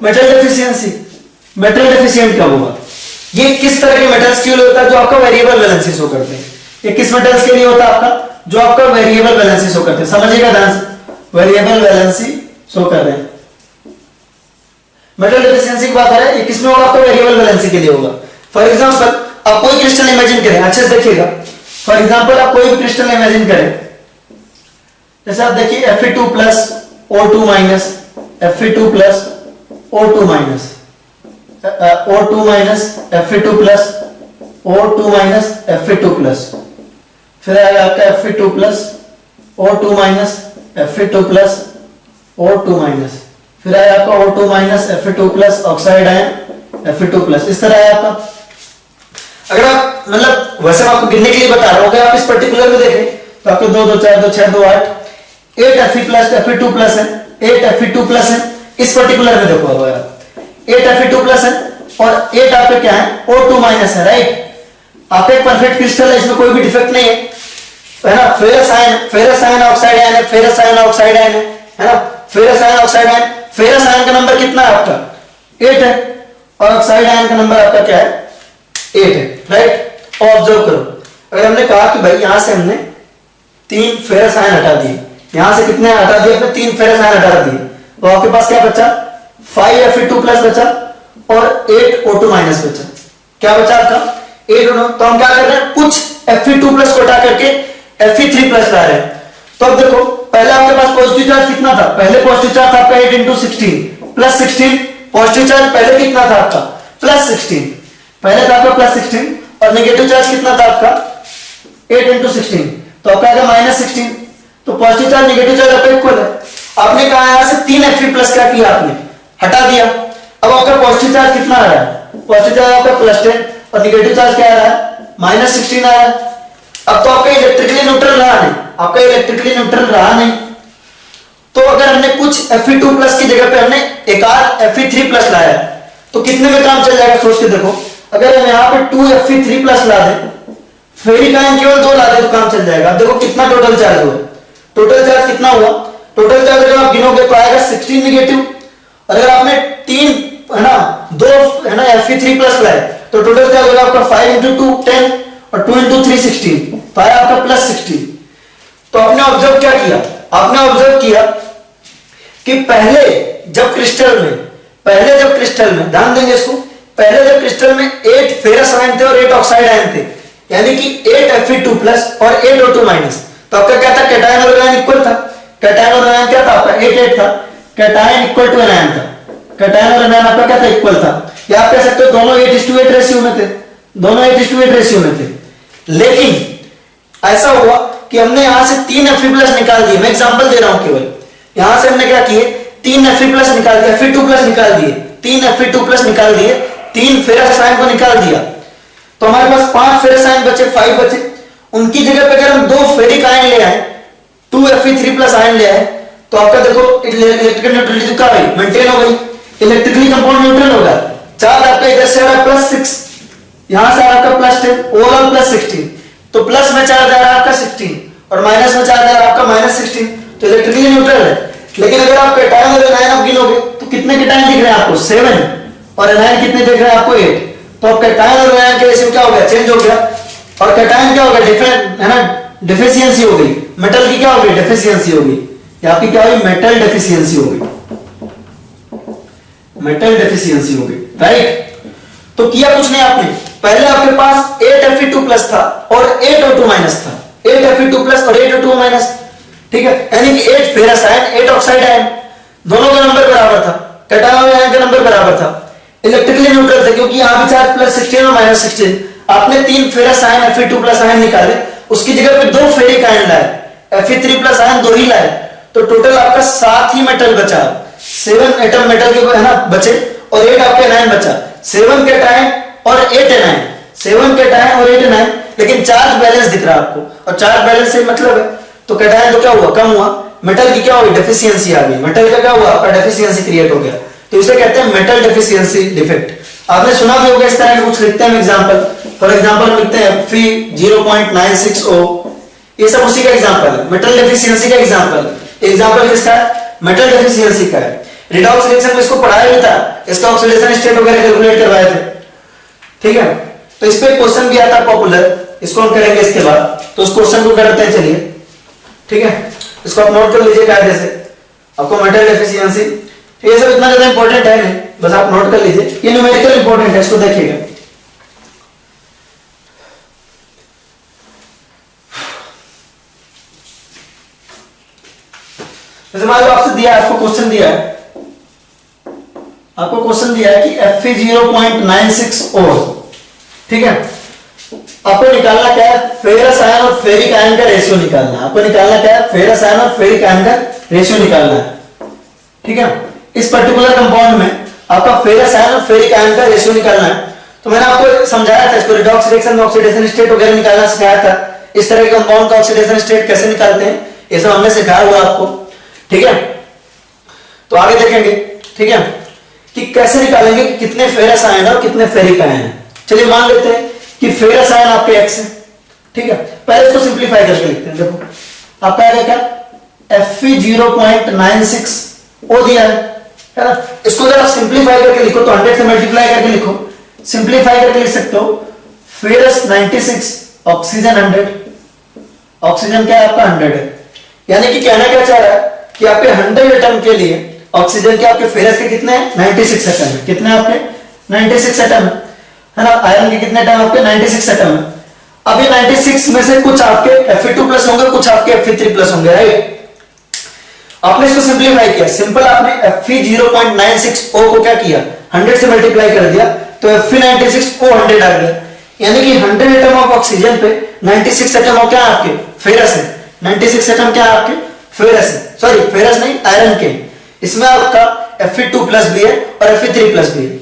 metal deficiency. Metal deficient कब होगा, ये किस तरह के मेटल्स के लिए होता है, जो आपका वेरिएबल वैलेंसी शो करते हैं। ये किस मेटल्स के लिए होता है आपका, जो आपका वेरिएबल वैलेंसी शो करते हैं। समझिएगा ध्यान से, वेरिएबल वैलेंसी शो कर रहे हैं। मेटल डेफिशिएंसी की बात आ रहा है, ये किसमें होगा, आपका वेरिएबल वैलेंसी के लिए होगा। फॉर एग्जांपल आप कोई क्रिस्टल इमेजिन करें, अच्छे से देखिएगा। फॉर एग्जांपल आप कोई भी क्रिस्टल इमेजिन करें, जैसे आप देखिए Fe2 plus O2 minus, Fe2 plus O2 minus, O2 minus Fe2 plus O2 minus Fe2 plus, फिर आएगा आपका Fe2 plus O2 minus Fe2 plus O2 minus, फिर आया आपका O2 minus Fe2 plus oxide ion Fe2 plus, इस तरह आया आपका। अगर आप मतलब वैसे मैं आपको गिनने के लिए बता रहा हूं, अगर आप इस पर्टिकुलर में देखें तो आपके 2 2 4 2 6 2 8 8 Fe प्लस Fe2 प्लस है, 8 Fe2 प्लस है। इस पर्टिकुलर में देखो अगर 8 Fe2 प्लस है और 8 आपका क्या है O2 माइनस है, राइट। आपका एक परफेक्ट क्रिस्टल है, इसमें कोई भी डिफेक्ट नहीं है ना। फेरस आयन ऑक्साइड आयन है, फेरस आयन ऑक्साइड आयन है ना, ferrous ion oxide ion. Ferrous ion का नंबर कितना है आपका 8 है और ऑक्साइड आयन का नंबर आपका क्या है 8 है, राइट। और ऑब्जर्व करो, अगर हमने कहा कि भाई यहां से हमने 3 फेरस आयन हटा दिए, यहां से कितने हटा दिए अपने 3 फेरस आयन हटा दिए, तो आपके पास क्या बचा 5 Fe2 प्लस बचा और 8 O2 माइनस बचा। क्या बचा आपका 8 O2। तो हम क्या कर रहे हैं कुछ Fe2 प्लस को हटा करके Fe3 प्लस ला रहे हैं। तो अब देखो पहले आपके पास पॉजिटिव चार्ज कितना था, पहले पॉजिटिव चार्ज था आपका 8 × 16 प्लस 16। पॉजिटिव चार्ज पहले कितना था आपका प्लस 16, पहले था आपका प्लस 16 और नेगेटिव चार्ज कितना था आपका 8 × 16, तो आपका आएगा माइनस 16। तो पॉजिटिव चार्ज नेगेटिव चार्ज आपका इक्वल है। आपने कहा यहां से 3 Fe प्लस क्या किया आपने हटा दिया। अब आपका पॉजिटिव चार्ज कितना आ रहा है, पॉजिटिव चार्ज आपका प्लस 10 और नेगेटिव चार्ज क्या आ रहा है माइनस 16 आ रहा है। अब तो आपका इलेक्ट्रिकली न्यूट्रल रहा नहीं, आपका इलेक्ट्रिकली न्यूट्रल रहा नहीं। तो अगर हमने कुछ Fe2 प्लस की जगह पे हमने एक आध Fe3 प्लस लाया तो कितने में काम चल जाएगा सोच के देखो। अगर हम यहाँ पे 2 Fe3 प्लस ला दें, फेरिक आयन केवल 2 ला दे तो काम चल जाएगा। अब देखो कितना टोटल चार्ज हुआ, टोटल चार्ज कितना हुआ, टोटल चार्ज अगर आप गिनोगे तो आएगा 16 नेगेटिव। और अगर आपने 3 है ना 2 है ना Fe3 प्लस लाए तो टोटल चार्ज होगा आपका 5 × 2 10 और 2 × 3 16, तो आया आपका प्लस 16। तो आपने ऑब्जर्व क्या किया, आपने ऑब्जर्व किया कि पहले जब क्रिस्टल में ध्यान देंगे इसको, पहले जब क्रिस्टल में 8 फेरस आयन थे और 8 ऑक्साइड आयन थे, यानी कि 8 Fe2 प्लस और 8 O2 माइनस, तो आपका क्या था कैटायन और आयन इक्वल था। कैटायन और आयन क्या था आपका 8 8 था, कैटायन इक्वल टू एनायन था, कैटायन और एनायन आपका क्या था इक्वल था। या आप कह सकते हो दोनों 8:8 रेशियो में थे, दोनों 8:8 रेशियो में थे। लेकिन ऐसा हुआ कि हमने यहां से 3 Fe प्लस निकाल दिए, मैं एग्जांपल दे रहा हूं केवल। यहां से हमने क्या किए 3 Fe प्लस निकाल दिया, Fe2 प्लस निकाल दिए, 3 Fe2 प्लस निकाल दिए, 3 फेरस आयन को निकाल दिया, तो हमारे पास 5 फेरस आयन बचे, 5 बचे। उनकी जगह पे अगर हम 2 फेरिक आयन ले आए, 2 Fe3 प्लस आयन ले आए, तो आपका देखो इलेक्ट्रिकल न्यूट्रलिटी क्या हुई मेंटेन हो गई, इलेक्ट्रिकली कंपाउंड न्यूट्रल होगा। चार्ज आपका इधर से आ रहा है प्लस 6, यहां से आ रहा है आपका प्लस 10, ओवरऑल प्लस 16। तो प्लस में चार्ज आ रहा है आपका 16 और माइनस में चार्ज आ रहा है आपका माइनस 16, तो इलेक्ट्रिकली न्यूट्रल है। लेकिन अगर आप कैटायन और एनायन आप गिनोगे तो कितने कैटायन दिख रहे हैं आपको 7 और एनायन कितने दिख रहे हैं आपको 8। तो अब कैटायन और एनायन के रेशियो क्या हो गया चेंज हो गया, और कैटायन क्या हो गया डिफरेंट है ना डेफिशिएंसी हो गई, मेटल की क्या हो गई डेफिशिएंसी हो गई, यहाँ की क्या हुई मेटल डेफिशिएंसी हो गई, मेटल डेफिशिएंसी हो गई, राइट। तो किया कुछ नहीं आपने, पहले आपके पास 8 Fe2 प्लस था और 8 O2 माइनस था, 8 Fe2 प्लस और 8 O2 माइनस, ठीक है, यानी कि 8 फेरस आयन 8 ऑक्साइड आयन, दोनों का नंबर बराबर था, कैटायन और आयन का नंबर बराबर था, इलेक्ट्रिकली न्यूट्रल थे क्योंकि यहां भी चार्ज प्लस 16 और माइनस 16। आपने 3 ferrous ion Fe2 plus ion निकाले, उसकी जगह पे 2 फेरिक आयन लाए, Fe3 प्लस आयन 2 ही लाए, तो टोटल आपका 7 ही मेटल बचा, 7 एटम मेटल के है ना बचे और 8 आपके एनायन बचा, 7 कैटायन और 8 एनायन, 7 कैटायन और 8 एनायन। लेकिन चार्ज बैलेंस दिख रहा है आपको, और चार्ज बैलेंस से मतलब है तो कैटायन तो क्या हुआ कम हुआ, मेटल की क्या हुई डेफिशिएंसी आ गई, मेटल का क्या हुआ आपका डेफिशिएंसी क्रिएट हो गया, तो इसे कहते हैं मेटल डेफिशिएंसी डिफेक्ट। आपने सुना भी होगा इस तरह कुछ लिखते हैं एग्जांपल, फॉर एग्जांपल लिखते हैं Fe0.960, ये सब उसी का एग्जांपल है, मेटल डेफिशिएंसी का एग्जांपल। एग्जांपल किसका है मेटल डेफिशिएंसी का है। रिडॉक्स रिएक्शन में इसको पढ़ाया भी था, इसका ऑक्सीडेशन स्टेट वगैरह कैलकुलेट करवाए थे, ठीक है। तो इस पे क्वेश्चन भी आता पॉपुलर, इसको हम करेंगे इसके बाद, तो उस क्वेश्चन को करते हैं चलिए, ठीक है। इसको आप नोट कर लीजिए कायदे से, आपको मेटल डेफिशिएंसी, ये सब इतना ज्यादा इंपॉर्टेंट है नहीं, बस आप नोट कर लीजिए, ये न्यूमेरिकल इंपॉर्टेंट है, इसको देखिएगा। जैसे मान लो आपसे दिया है, आपको क्वेश्चन दिया है, आपको क्वेश्चन दिया है कि Fe0.96 ठीक है, आपको निकालना क्या है फेरस आयन और फेरिक आयन का रेशियो निकालना है, आपको निकालना क्या है फेरस आयन और फेरिक आयन का रेशियो निकालना है, ठीक है। इस पर्टिकुलर कंपाउंड में आपका फेरस आयन और फेरिक आयन का रेशियो निकालना है। तो मैंने आपको समझाया था, इसको रिडॉक्स रिएक्शन में ऑक्सीडेशन स्टेट वगैरह निकालना सिखाया था। इस तरह के कंपाउंड का ऑक्सीडेशन स्टेट कैसे निकालते हैं ये सब हमने सिखाया हुआ आपको, ठीक है। तो आगे देखेंगे, ठीक है, कि कैसे निकालेंगे कि कितने फेरस आयन और कितने फेरिक आयन है। चलिए मान लेते हैं कि फेरस आयन आपके x है, ठीक है। पहले इसको सिंपलीफाई करके लिखते हैं। देखो आपका आएगा क्या, Fe 0.96 O दिया है ना। इसको अगर आप सिंपलीफाई करके लिखो तो 100 से मल्टीप्लाई करके लिखो, सिंपलीफाई करके लिख सकते हो फेरस 96, ऑक्सीजन 100, ऑक्सीजन क्या है आपका 100 है। यानी कि कहना क्या चाह रहा है कि आपके 100 एटम के लिए ऑक्सीजन के आपके फेरस के कितने हैं, 96 एटम है। कितने आपके 96 एटम है ना। आयरन के कितने एटम आपके 96 एटम है। अब ये 96 में से कुछ आपके Fe2+ होंगे, कुछ आपके Fe3+ होंगे, राइट। आपने इसको सिंपलीफाई किया, सिंपल आपने Fe 0.96 O को क्या किया, 100 से मल्टीप्लाई कर दिया तो Fe 96 O 100 आ गया। यानी कि 100 एटम ऑफ ऑक्सीजन पे 96 एटम ऑफ क्या आपके फेरस है, 96 एटम क्या आपके फेरस है, सॉरी फेरस नहीं आयरन के। इसमें आपका Fe2+ भी है और Fe3+ भी है।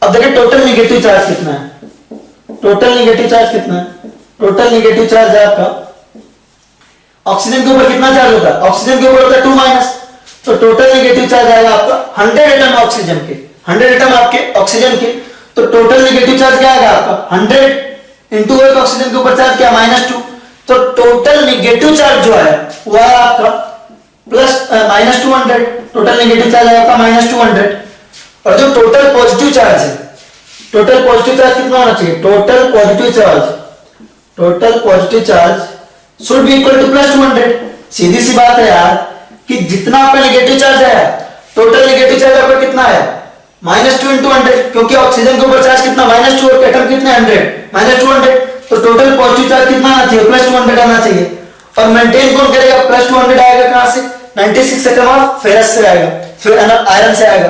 अब देखिए टोटल निगेटिव चार्ज कितना है, टोटल निगेटिव चार्ज कितना है, टोटल निगेटिव चार्ज है आपका ऑक्सीजन के ऊपर कितना चार्ज होता है, ऑक्सीजन के ऊपर होता है 2-, तो टोटल निगेटिव चार्ज आएगा आपका 100 एटम ऑक्सीजन के, 100 एटम आपके ऑक्सीजन के, तो टोटल निगेटिव चार्ज क्या आएगा आपका 100 इंटू एक ऑक्सीजन के ऊपर चार्ज क्या -2, तो टोटल निगेटिव चार्ज जो है वो है आपका -200, टोटल निगेटिव चार्ज है आपका -200। और जो टोटल पॉजिटिव चार्ज है, टोटल पॉजिटिव चार्ज कितना होना चाहिए, total positive charge should be equal to +200। सीधी सी बात है यार कि जितना आपका नेगेटिव चार्ज आया, टोटल नेगेटिव चार्ज आपका कितना आया -2 इंटू 100, क्योंकि ऑक्सीजन के ऊपर चार्ज कितना -2 और एटम कितने 100 -200, तो टोटल पॉजिटिव चार्ज कितना आना चाहिए +200 आना चाहिए। और मेंटेन कौन करेगा, +200 आएगा कहां से, 96 एटम ऑफ फेरस से आएगा, फिर आयरन से आएगा।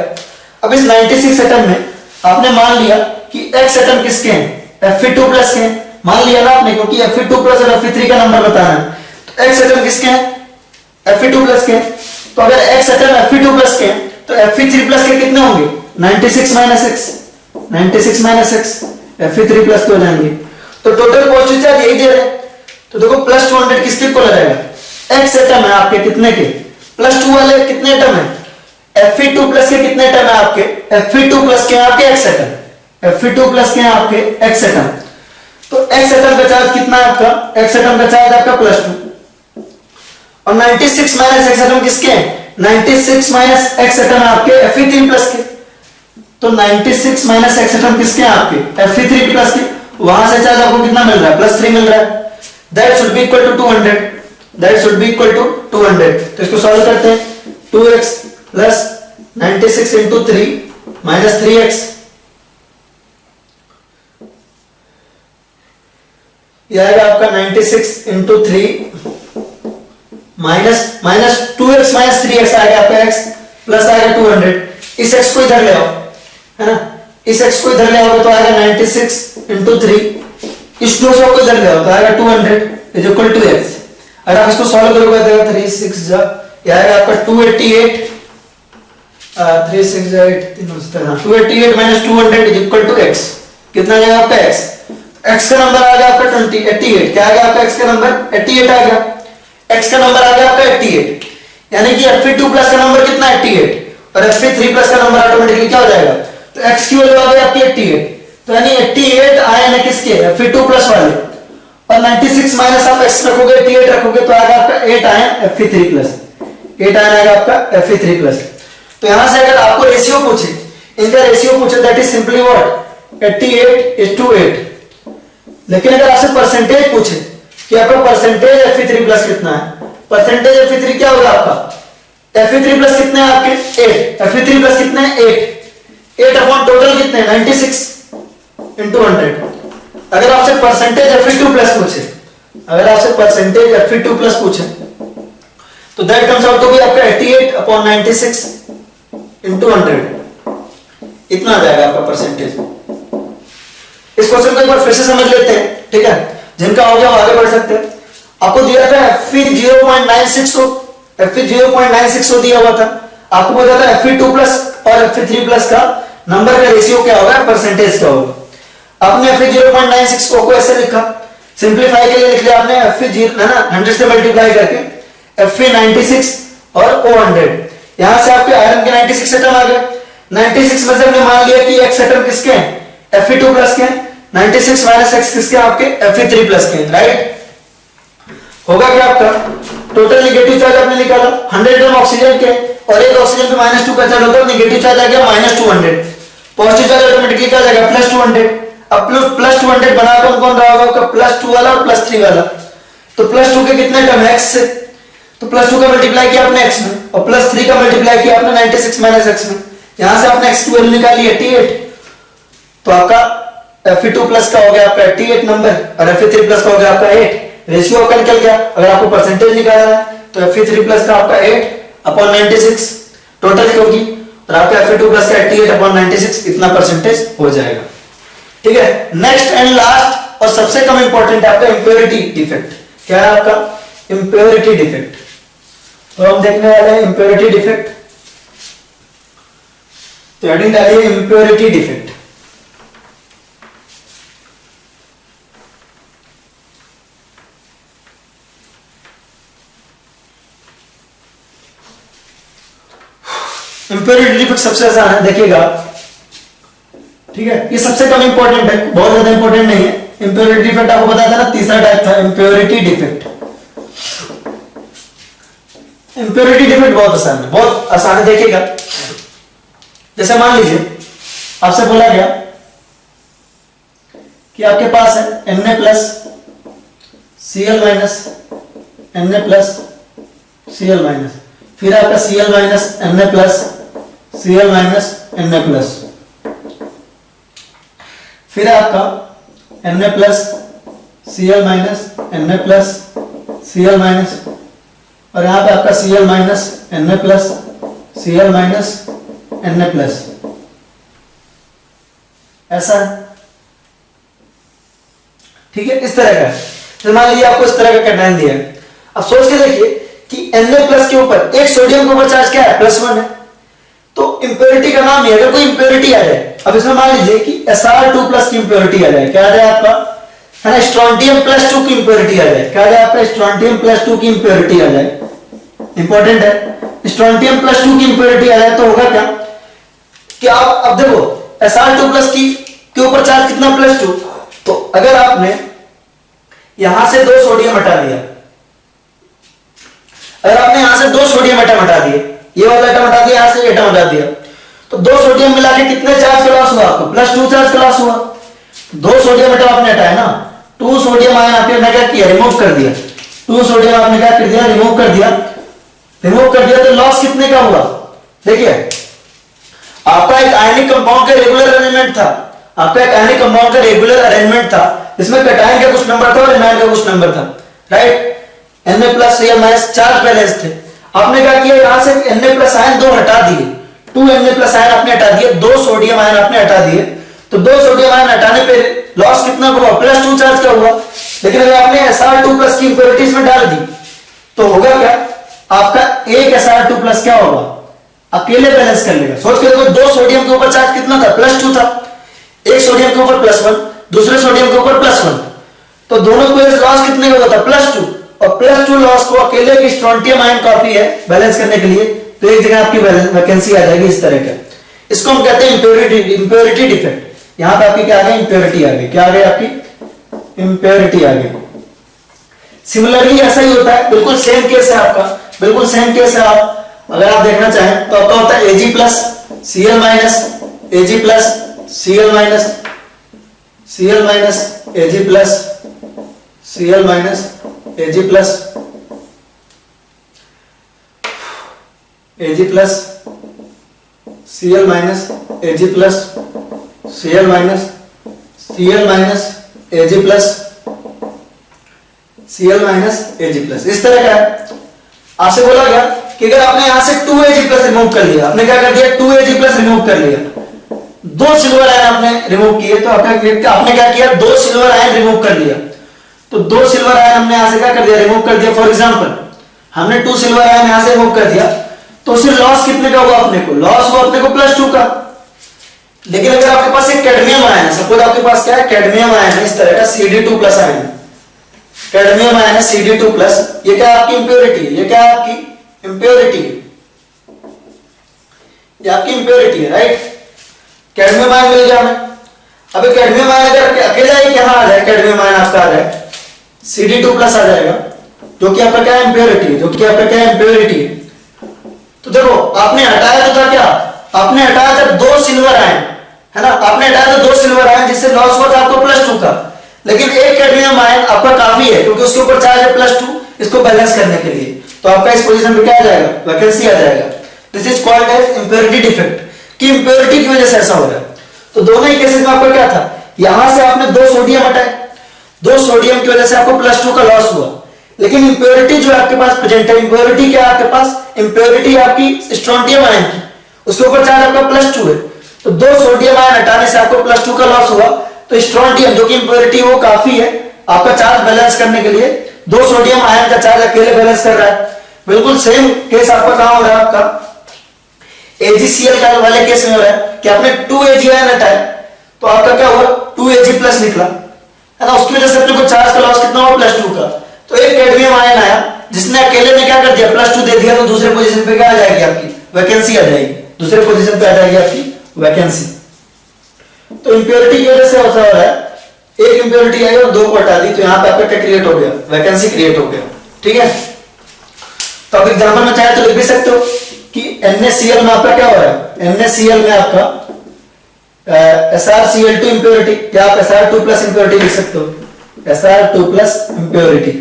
अब इस 96 एटम में आपने मान लिया कि x एटम किसके हैं, Fe2+ के हैं, मान लिया ना आपने, क्योंकि Fe2+ और Fe3 का नंबर बताना है। तो x एटम किसके हैं, Fe2+ के हैं। तो अगर x एटम Fe2+ के हैं तो Fe3+ के कितने होंगे, 96 - x Fe3+ के हो जाएंगे। तो टोटल पॉजिटिव चार्ज यही दे रहे हैं। तो देखो +200 किसके इक्वल आ जाएगा, x एटम है आपके कितने के, +2 वाले कितने एटम है, Fe2+ के कितने एटम है आपके, Fe2+ के आपके x एटम, Fe2+ के आपके x एटम। तो x एटम का चार्ज कितना है आपका, x एटम का चार्ज आपका +2 और 96 - x एटम किसके हैं, 96 - x एटम आपके Fe3+ के। तो 96 - x एटम किसके हैं आपके Fe3+ के। वहां से चार्ज आपको कितना मिल रहा है, +3 मिल रहा है। That should be equal to 200, that should be equal to 200। तो इसको सॉल्व करते हैं, 2x + 96 इंटू 3 -3x, यह आएगा आपका 96 इंटू 3 -2x - 3x आएगा आपका x, प्लस आएगा 200। इस x को इधर ले आओ, है ना, इस x को इधर ले आओगे तो आएगा 96 इंटू 3, इस 200 को इधर ले आओ तो आएगा 200 इज इक्वल टू x। अगर आप इसको सॉल्व करोगे तो 3 6 जा, यह आएगा आपका 288, 3 6 जा 8 288 - 200 इज इक्वल टू x। कितना आएगा आपका x, x का नंबर आ गया आपका 88, क्या आ गया आपका x का नंबर 88 आ गया, x का नंबर आ गया आपका 88, यानी कि Fe2+ का नंबर कितना 88 और Fe3+ का नंबर ऑटोमेटिकली क्या हो जाएगा, तो x की वैल्यू आ गई आपकी 88। तो यानी 88 आयन है किसके, Fe2+ वाले, और 96 माइनस आप x रखोगे 88 रखोगे तो आएगा आपका 8 आयन Fe3+, 8 आयन आएगा आपका Fe3+। तो यहां से अगर आपको रेशियो पूछे, इनका रेशियो पूछे, दैट इज सिंपली व्हाट 88:8। लेकिन अगर आपसे परसेंटेज पूछे कि आपका परसेंटेज Fe3+ कितना है, परसेंटेज Fe3 क्या होगा आपका, Fe3+ कितने हैं आपके 8, Fe3+ कितने हैं 8 अपॉन टोटल कितने हैं 96 इंटू 100। अगर आपसे परसेंटेज Fe2+ पूछे, अगर आपसे परसेंटेज Fe2+ पूछे तो that comes out to be आपका 88/96 इंटू 100, इतना आ जाएगा आपका परसेंटेज। इस क्वेश्चन को एक बार फिर से समझ लेते हैं, ठीक है, जिनका हो गया वो आगे बढ़ सकते हैं। आपको दिया था Fe 0.96 दिया हुआ था, आपको पता था Fe2 प्लस और Fe3 प्लस का नंबर का रेशियो क्या होगा, परसेंटेज क्या होगा। आपने Fe0.96 को ऐसे लिखा, सिंप्लीफाई के लिए लिख लिया आपने Fe0 है ना 100 से मल्टीप्लाई करके Fe96 और O100। यहां से आपके आयरन के 96 एटम आ गए। 96 में से हमने मान लिया कि x एटम किसके हैं, Fe2 प्लस के हैं। 96 माइनस x किसके, आपके Fe3 प्लस के हैं, राइट। होगा क्या आपका टोटल नेगेटिव चार्ज आपने निकाला 100 एटम ऑक्सीजन के और एक ऑक्सीजन पे -2 का चार्ज होता है, नेगेटिव चार्ज आ गया -200, पॉजिटिव चार्ज ऑटोमेटिकली क्या आ जाएगा +200। अब +200 बना कौन कौन रहा होगा, +2 वाला और +3 वाला। तो +2 के कितने टर्म है, x से, तो +2 का मल्टीप्लाई किया आपने x में और +3 का मल्टीप्लाई किया आपने 96 माइनस x में। यहां से आपने x की वैल्यू निकाली 88, तो आपका Fe2 प्लस का हो गया आपका 88 नंबर और Fe3 प्लस का हो गया आपका 8। रेशियो आपका निकल गया। अगर आपको परसेंटेज निकालना है तो Fe3 प्लस का आपका 8/96 टोटल होगी और आपका Fe2 प्लस का 88/96 इतना परसेंटेज हो जाएगा। ठीक है, नेक्स्ट एंड लास्ट और सबसे कम इंपॉर्टेंट आपका इंप्योरिटी डिफेक्ट। क्या है आपका इंप्योरिटी डिफेक्ट, तो हम देखने वाले हैं इंप्योरिटी डिफेक्ट। तो हेडिंग डालिए इंप्योरिटी डिफेक्ट। इंप्योरिटी डिफेक्ट सबसे आसान है, देखिएगा। ठीक है, ये सबसे कम इंपॉर्टेंट है, बहुत ज्यादा इंपॉर्टेंट नहीं है। इंप्योरिटी डिफेक्ट आपको पता था ना, तीसरा टाइप था इंप्योरिटी डिफेक्ट। इंप्योरिटी डिफेक्ट बहुत आसान है, बहुत आसान है, देखिएगा। जैसे मान लीजिए आपसे बोला गया कि आपके पास है Na plus Cl minus Na plus Cl minus, फिर आपका Cl minus Na plus Cl minus Na plus, फिर आपका Na plus Cl minus Na plus Cl minus और यहां पे आपका Cl minus Na plus Cl minus Na plus, ऐसा है। ठीक है, इस तरह का। तो मान लीजिए आपको इस तरह का कैटायन दिया है। अब सोच के देखिए कि Na प्लस के ऊपर एक सोडियम के ऊपर चार्ज क्या है, +1 है। तो इंप्योरिटी का नाम ही अगर कोई इंप्योरिटी आ जाए, अब इसमें मान लीजिए कि Sr2 प्लस की इंप्योरिटी आ जाए, क्या आ जाए आपका, है ना, स्ट्रोंटियम +2 की इंप्योरिटी आ जाए, क्या आ जाए आपका स्ट्रोंटियम +2 की इंप्योरिटी आ जाए। इंपॉर्टेंट है, स्ट्रोंटियम +2 की इंप्योरिटी आ जाए तो होगा क्या कि आप अब देखो Sr2 प्लस के ऊपर चार्ज कितना +2, तो अगर आपने यहां से 2 सोडियम हटा दिया, अगर आपने यहां से 2 सोडियम एटम हटा दिए, ये वाला एटम हटा दिया, यहां से एटम हटा दिया, तो 2 सोडियम मिला के कितने चार्ज का लॉस हुआ आपको, +2 चार्ज का लॉस हुआ। 2 सोडियम एटम आपने हटाया ना, 2 सोडियम आयन आपने क्या किया, रिमूव कर दिया। 2 सोडियम आपने क्या कर दिया, रिमूव कर दिया। रिमूव कर दिया तो लॉस कितने का हुआ, देखिए आपका एक आयनिक कंपाउंड का रेगुलर अरेंजमेंट था, आपका एक आयनिक कंपाउंड का रेगुलर अरेंजमेंट था, इसमें कैटायन का कुछ नंबर था और एनायन का कुछ नंबर था, right. Na plus Cl minus charge balance थे। आपने क्या किया, यहां से Na प्लस आयन 2 हटा दिए, 2 Na प्लस आयन आपने हटा दिए, 2 सोडियम आयन आपने हटा दिए। तो 2 सोडियम आयन हटाने पे लॉस कितना हुआ, +2 चार्ज का हुआ। लेकिन अगर आपने Sr2 प्लस की इंप्योरिटीज में डाल दी तो होगा क्या, आपका एक Sr2 प्लस क्या होगा, अकेले बैलेंस कर लेगा। सोच के देखो, 2 सोडियम के ऊपर चार्ज कितना था, +2 था, एक सोडियम के ऊपर +1, दूसरे सोडियम के ऊपर +1, तो दोनों को लॉस कितने का होता, +2, और +2 लॉस को अकेले की स्ट्रोंटियम आयन कॉपी है बैलेंस करने के लिए, तो एक जगह आपकी वैकेंसी आ जाएगी इस तरह का। इसको हम कहते हैं इंप्योरिटी डिफेक्ट। यहां पे आपकी क्या आ गई, इंप्योरिटी आ गई, क्या आ गई आपकी, इंप्योरिटी आ गई। सिमिलरली ऐसा ही होता है, बिल्कुल सेम केस है आपका, बिल्कुल सेम केस है। आप अगर आप देखना चाहें तो आपका होता है Ag plus Cl minus, Ag plus Cl minus, Cl minus Ag plus Cl minus Ag plus Ag plus Cl minus Ag plus Cl minus Cl minus Ag plus Cl minus Ag plus, इस तरह का है। आपसे बोला गया कि अगर आपने यहां से 2Ag प्लस रिमूव कर लिया, आपने क्या कर दिया, 2Ag प्लस रिमूव कर लिया, 2 सिल्वर आयन आपने रिमूव किए, तो आपने क्या किया, 2 सिल्वर आयन रिमूव कर लिया। तो 2 सिल्वर आयन हमने यहां से क्या कर दिया, रिमूव कर दिया। फॉर एग्जांपल हमने 2 सिल्वर आयन यहां से रिमूव कर दिया, तो सिर्फ लॉस कितने का हुआ अपने को, लॉस हुआ अपने को +2 का। लेकिन अगर आपके पास एक कैडमियम आयन है, सपोज आपके पास क्या है, कैडमियम आयन है इस तरह का Cd2+ आयन, कैडमियम आयन है Cd2+, ये क्या आपकी इंप्योरिटी है, ये क्या आपकी इंप्योरिटी है, ये आपकी इंप्योरिटी है, राइट। कैडमियम आयन मिल गया हमें। अब कैडमियम आयन अगर अकेला ही यहाँ आ जाए, कैडमियम आयन आपका आ जाए Cd2+ आ जाएगा, जो कि आपका क्या इंप्योरिटी है, जो कि आपका क्या इंप्योरिटी है। तो देखो आपने हटाया तो था क्या, आपने हटाया था 2 सिल्वर आयन, है ना, आपने हटाया था 2 सिल्वर आयन, जिससे लॉस हुआ था आपको +2 का। लेकिन एक कैडमियम आयन आपका काफी है, क्योंकि उसके ऊपर चार्ज है +2, इसको बैलेंस करने के लिए। तो आपका इस पोजीशन पे क्या आ जाएगा, वैकेंसी आ जाएगा। This is called as impurity defect, कि इंप्योरिटी की वजह से ऐसा हो रहा है। तो दोनों ही केसेस में आपका क्या था, यहां से आपने 2 सोडियम हटाए, 2 सोडियम की वजह से आपको +2 का लॉस हुआ। लेकिन इंप्योरिटी जो आपके पास प्रेजेंट है, इंप्योरिटी क्या आपके पास, इंप्योरिटी आपकी स्ट्रोंटियम आयन की, उसके ऊपर चार्ज आपका +2 है। तो 2 सोडियम आयन हटाने से आपको +2 का लॉस हुआ। तो स्ट्रोंटियम जो कि इंप्योरिटी वो काफी है आपका चार्ज बैलेंस करने के लिए, 2 सोडियम आयन का चार्ज अकेले बैलेंस कर रहा है। बिल्कुल सेम केस आपका कहां हो रहा है, आपका AgCl वाले केस में हो रहा है कि आपने 2 Ag आयन हटाए, तो आपका क्या हुआ 2 Ag+ निकला, है ना। उसकी वजह से अपने को चार्ज का लॉस कितना हुआ, +2 का। तो एक कैडमियम आयन आया जिसने अकेले में क्या कर दिया, +2 दे दिया, तो दूसरे पोजीशन पे क्या आ जाएगी, आपकी वैकेंसी आ जाएगी, दूसरे पोजीशन पे आ जाएगी आपकी वैकेंसी। तो इंप्योरिटी की वजह से ऐसा हो रहा है, एक इंप्योरिटी आई और 2 को हटा दी, तो यहां पे आपका क्या क्रिएट हो गया, वैकेंसी क्रिएट हो गया, ठीक है। तो अब एग्जांपल में चाहे तो लिख भी सकते हो कि NaCl में आपका क्या हो रहा है, NaCl में आपका SrCl2 इंप्योरिटी, या आप Sr2+ इंप्योरिटी लिख सकते हो, Sr2+ इंप्योरिटी।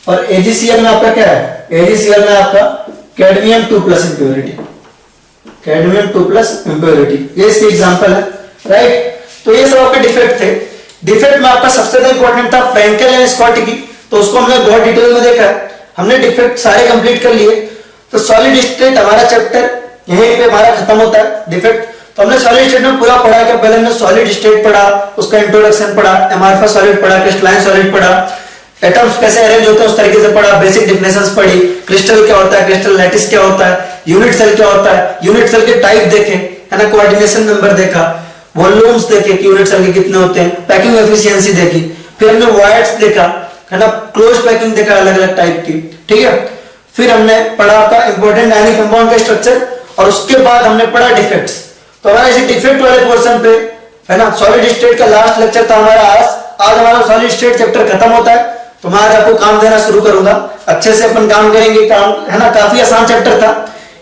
और AgCl में आपका क्या है, AgCl में आपका कैडमियम 2+ इंप्योरिटी, कैडमियम 2+ इंप्योरिटी, ये इसके एग्जांपल है, राइट। तो ये सब आपके डिफेक्ट थे। डिफेक्ट में आपका सबसे ज्यादा इंपॉर्टेंट था फ्रैंकेल एंड स्कॉटिकी, तो उसको हमने बहुत डिटेल में देखा है, हमने डिफेक्ट सारे कंप्लीट कर लिए। तो सॉलिड स्टेट हमारा चैप्टर यहीं पे हमारा खत्म होता है, डिफेक्ट। तो हमने सॉलिड स्टेट में पूरा पढ़ा कि पहले हमने सॉलिड स्टेट पढ़ा, उसका इंट्रोडक्शन पढ़ा, एमार्फस सॉलिड पढ़ा, क्रिस्टलाइन सॉलिड पढ़ा, एटम्स कैसे अरेंज होते हैं उस तरीके से पढ़ा, बेसिक डिफिनेशंस पढ़ी, क्रिस्टल क्या होता है, क्रिस्टल लैटिस क्या होता है, यूनिट सेल क्या होता है, यूनिट सेल के टाइप देखे, है ना, कोऑर्डिनेशन नंबर देखा, वॉल्यूम्स देखे कि यूनिट सेल के कितने होते हैं, पैकिंग एफिशिएंसी देखी, फिर हमने वॉइड्स देखा, है ना, क्लोज पैकिंग देखा अलग अलग टाइप की, ठीक है। फिर हमने पढ़ा आपका इंपॉर्टेंट आयनिक कंपाउंड का स्ट्रक्चर, और उसके बाद हमने पढ़ा डिफेक्ट्स। तो हमारा इसी डिफेक्ट वाले पोर्शन पे, है ना, सॉलिड स्टेट का लास्ट लेक्चर था हमारा आज हमारा सॉलिड स्टेट चैप्टर खत्म होता है। तो मैं आज आपको काम देना शुरू करूंगा, अच्छे से अपन काम करेंगे, काम, है ना, काफी आसान चैप्टर था,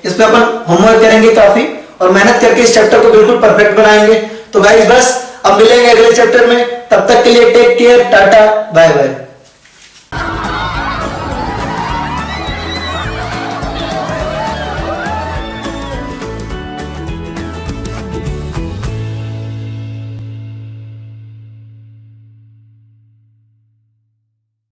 इस पे अपन होमवर्क करेंगे काफी, और मेहनत करके इस चैप्टर को बिल्कुल परफेक्ट बनाएंगे। तो गाइस बस अब मिलेंगे अगले चैप्टर में, तब तक के लिए take care, tata bye bye.